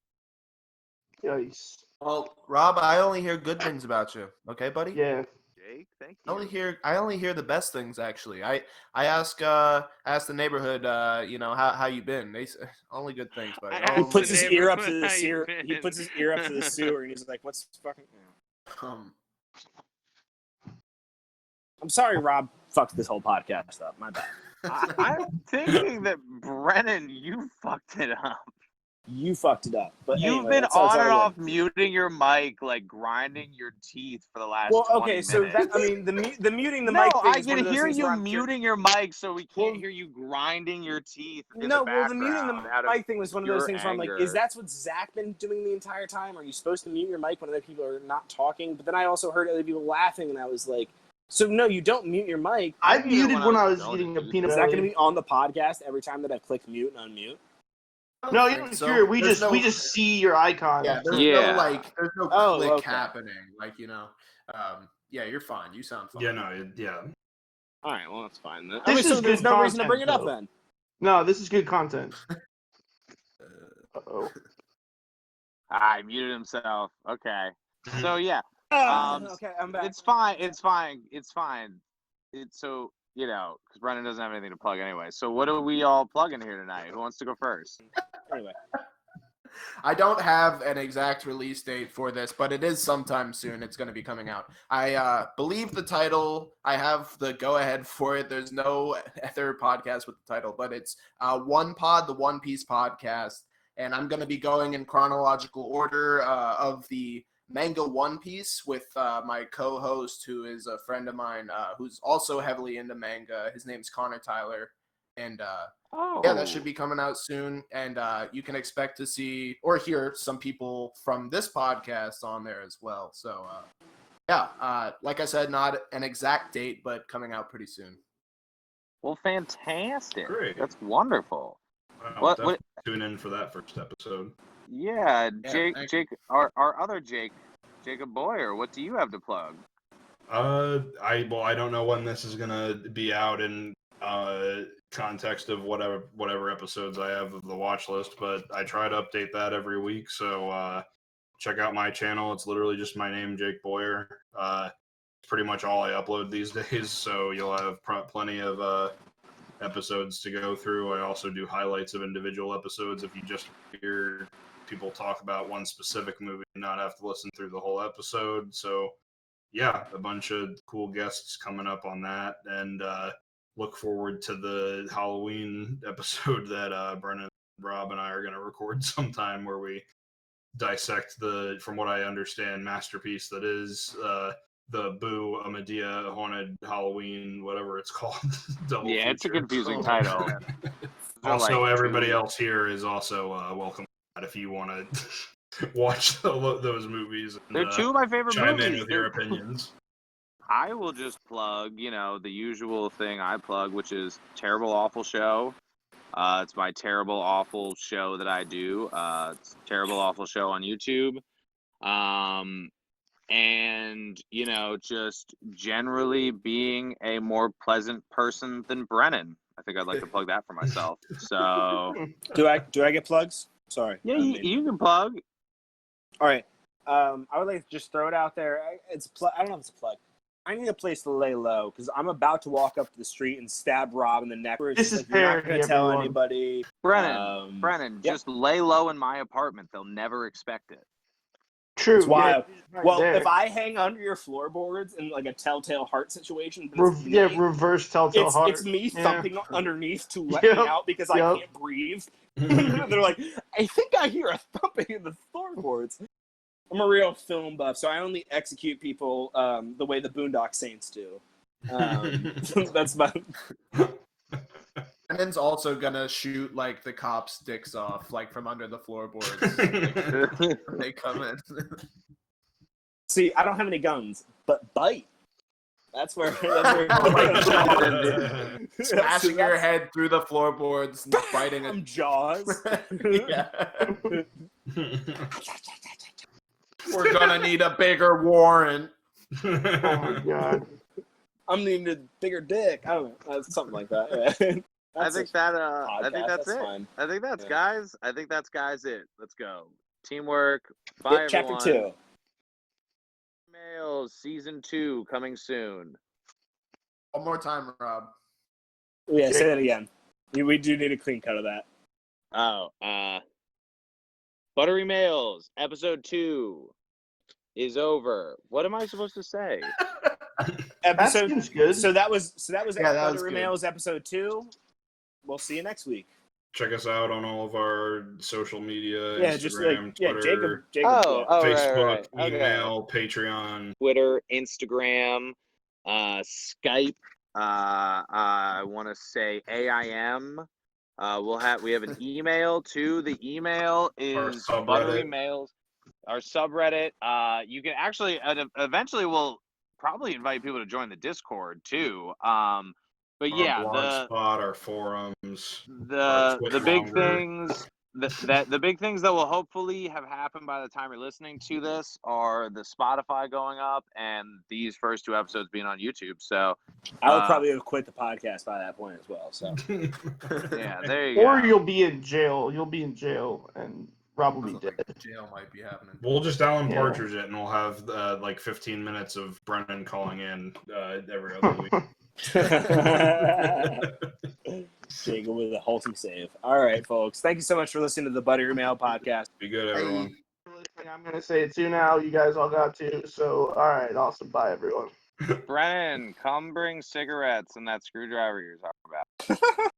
Yikes. Well, Rob, I only hear good things about you. Okay, buddy? Yeah. Jake, thank I you. only hear the best things actually. I ask the neighborhood, how you been. They say, only good things, buddy. I He asked puts the his ear up to neighborhood the how you sewer. been. He puts his ear up to the sewer, and he's like, "What's fucking?" I'm sorry, Rob fucked this whole podcast up. My bad. I'm thinking that Brennan, you fucked it up. You fucked it up. But You've anyway, been it's on all and good. off muting your mic, like grinding your teeth for the last 20 okay, so minutes. the muting the No, mic thing I is one can of those hear things you where I'm muting your mic, so we can't Well, hear you grinding your teeth in No, the well, the muting the background out of mic thing was one of those pure things where I'm like, anger. is that what Zach been doing the entire time? Are you supposed to mute your mic when other people are not talking? But then I also heard other people laughing, and I was like, so no, you don't mute your mic. I muted muted when I was going eating to a eat. peanut Is butter. that going to be on the podcast every time that I click mute and unmute? No, you don't hear it. We just see your icon. Yeah, there's no click happening. Like, yeah, you're fine. You sound fine. Yeah, no, yeah. All right, well, that's fine then. This is there's good no reason to content, bring it up though. then. No, this is good content. Uh-oh. I muted himself. Okay. So, yeah. Okay, I'm back. It's fine. It's fine. It's so, because Brennan doesn't have anything to plug anyway. So what are we all plugging here tonight? Who wants to go first? Anyway. I don't have an exact release date for this, but it is sometime soon. It's going to be coming out. I believe the title, I have the go-ahead for it. There's no other podcast with the title, but it's One Pod, the One Piece podcast. And I'm going to be going in chronological order of the manga One Piece with my co-host, who is a friend of mine who's also heavily into manga. His name's Connor Tyler. And yeah, that should be coming out soon. And you can expect to see or hear some people from this podcast on there as well. So yeah, like I said, not an exact date, but coming out pretty soon. Well, fantastic. Great. That's wonderful. I'll definitely tune in for that first episode. Yeah, Jake, our other Jake, Jacob Boyer, what do you have to plug? I don't know when this is gonna be out in context of whatever episodes I have of the watch list, but I try to update that every week. So check out my channel. It's literally just my name, Jake Boyer. Pretty much all I upload these days, so you'll have plenty of episodes to go through. I also do highlights of individual episodes if you just hear people talk about one specific movie and not have to listen through the whole episode. So yeah, a bunch of cool guests coming up on that, and look forward to the Halloween episode that Brennan, Rob, and I are going to record sometime, where we dissect from what I understand, masterpiece that is the Boo Medea Haunted Halloween, whatever it's called. Double feature. It's a confusing title. Also, everybody else here is also welcome if you want to watch those movies. And, they're two of my favorite chime movies. in with your opinions. I will just plug, the usual thing I plug, which is Terrible Awful Show. It's my Terrible Awful Show that I do. It's Terrible Awful Show on YouTube. And, just generally being a more pleasant person than Brennan. I think I'd like to plug that for myself. So, do I get plugs? Sorry. Yeah, you can plug. All right. I would like to just throw it out there. I don't know if it's a plug. I need a place to lay low because I'm about to walk up the street and stab Rob in the neck. This is you're not going to tell anybody. Brennan, just lay low in my apartment. They'll never expect it. True. It's wild. Right well, there. If I hang under your floorboards in like a telltale heart situation, reverse telltale heart. It's me thumping underneath to let me out because I can't breathe. They're like, I think I hear a thumping in the floorboards. I'm a real film buff, so I only execute people the way the Boondock Saints do. That's my. Brennan's also gonna shoot like the cops' dicks off, like from under the floorboards. They come in. See, I don't have any guns, but bite. That's where. Smashing your head through the floorboards, biting it. Jaws. Yeah. We're gonna need a bigger warrant. Oh my god. I'm needing a bigger dick. I don't know. Something like that. Yeah. I think that's it. Fine. I think that's guys. I think that's guys it. Let's go. Teamwork. Bye, Chapter everyone. 2. Males season 2 coming soon. One more time, Rob. Yeah, say that again. We do need a clean cut of that. Oh, ButteryMales episode 2 is over. What am I supposed to say? Episode That seems good. So that was ButteryMales episode 2. We'll see you next week. Check us out on all of our social media, Yeah, Instagram, just like Twitter, Jacob. Facebook, right. email, Patreon. Twitter, Instagram, Skype. I want to say AIM. We have an email too. The email is ButteryMales. Our subreddit. You can actually eventually we'll probably invite people to join the Discord too. But yeah, Blogspot, our forums, the big things. The big things that will hopefully have happened by the time you're listening to this are the Spotify going up and these first 2 episodes being on YouTube. So I would probably have quit the podcast by that point as well. So yeah, there you go. Or you'll be in jail. You'll be in jail, and Rob will be dead. Jail might be happening. We'll just Alan Partridge it, and we'll have like 15 minutes of Brennan calling in every other week. Jacob with a halting save. All right, folks. Thank you so much for listening to the ButteryMales podcast. Be good, everyone. I'm going to say it too now. You guys all got to. So, all right. Awesome. Bye, everyone. Brennan, come bring cigarettes and that screwdriver you're talking about.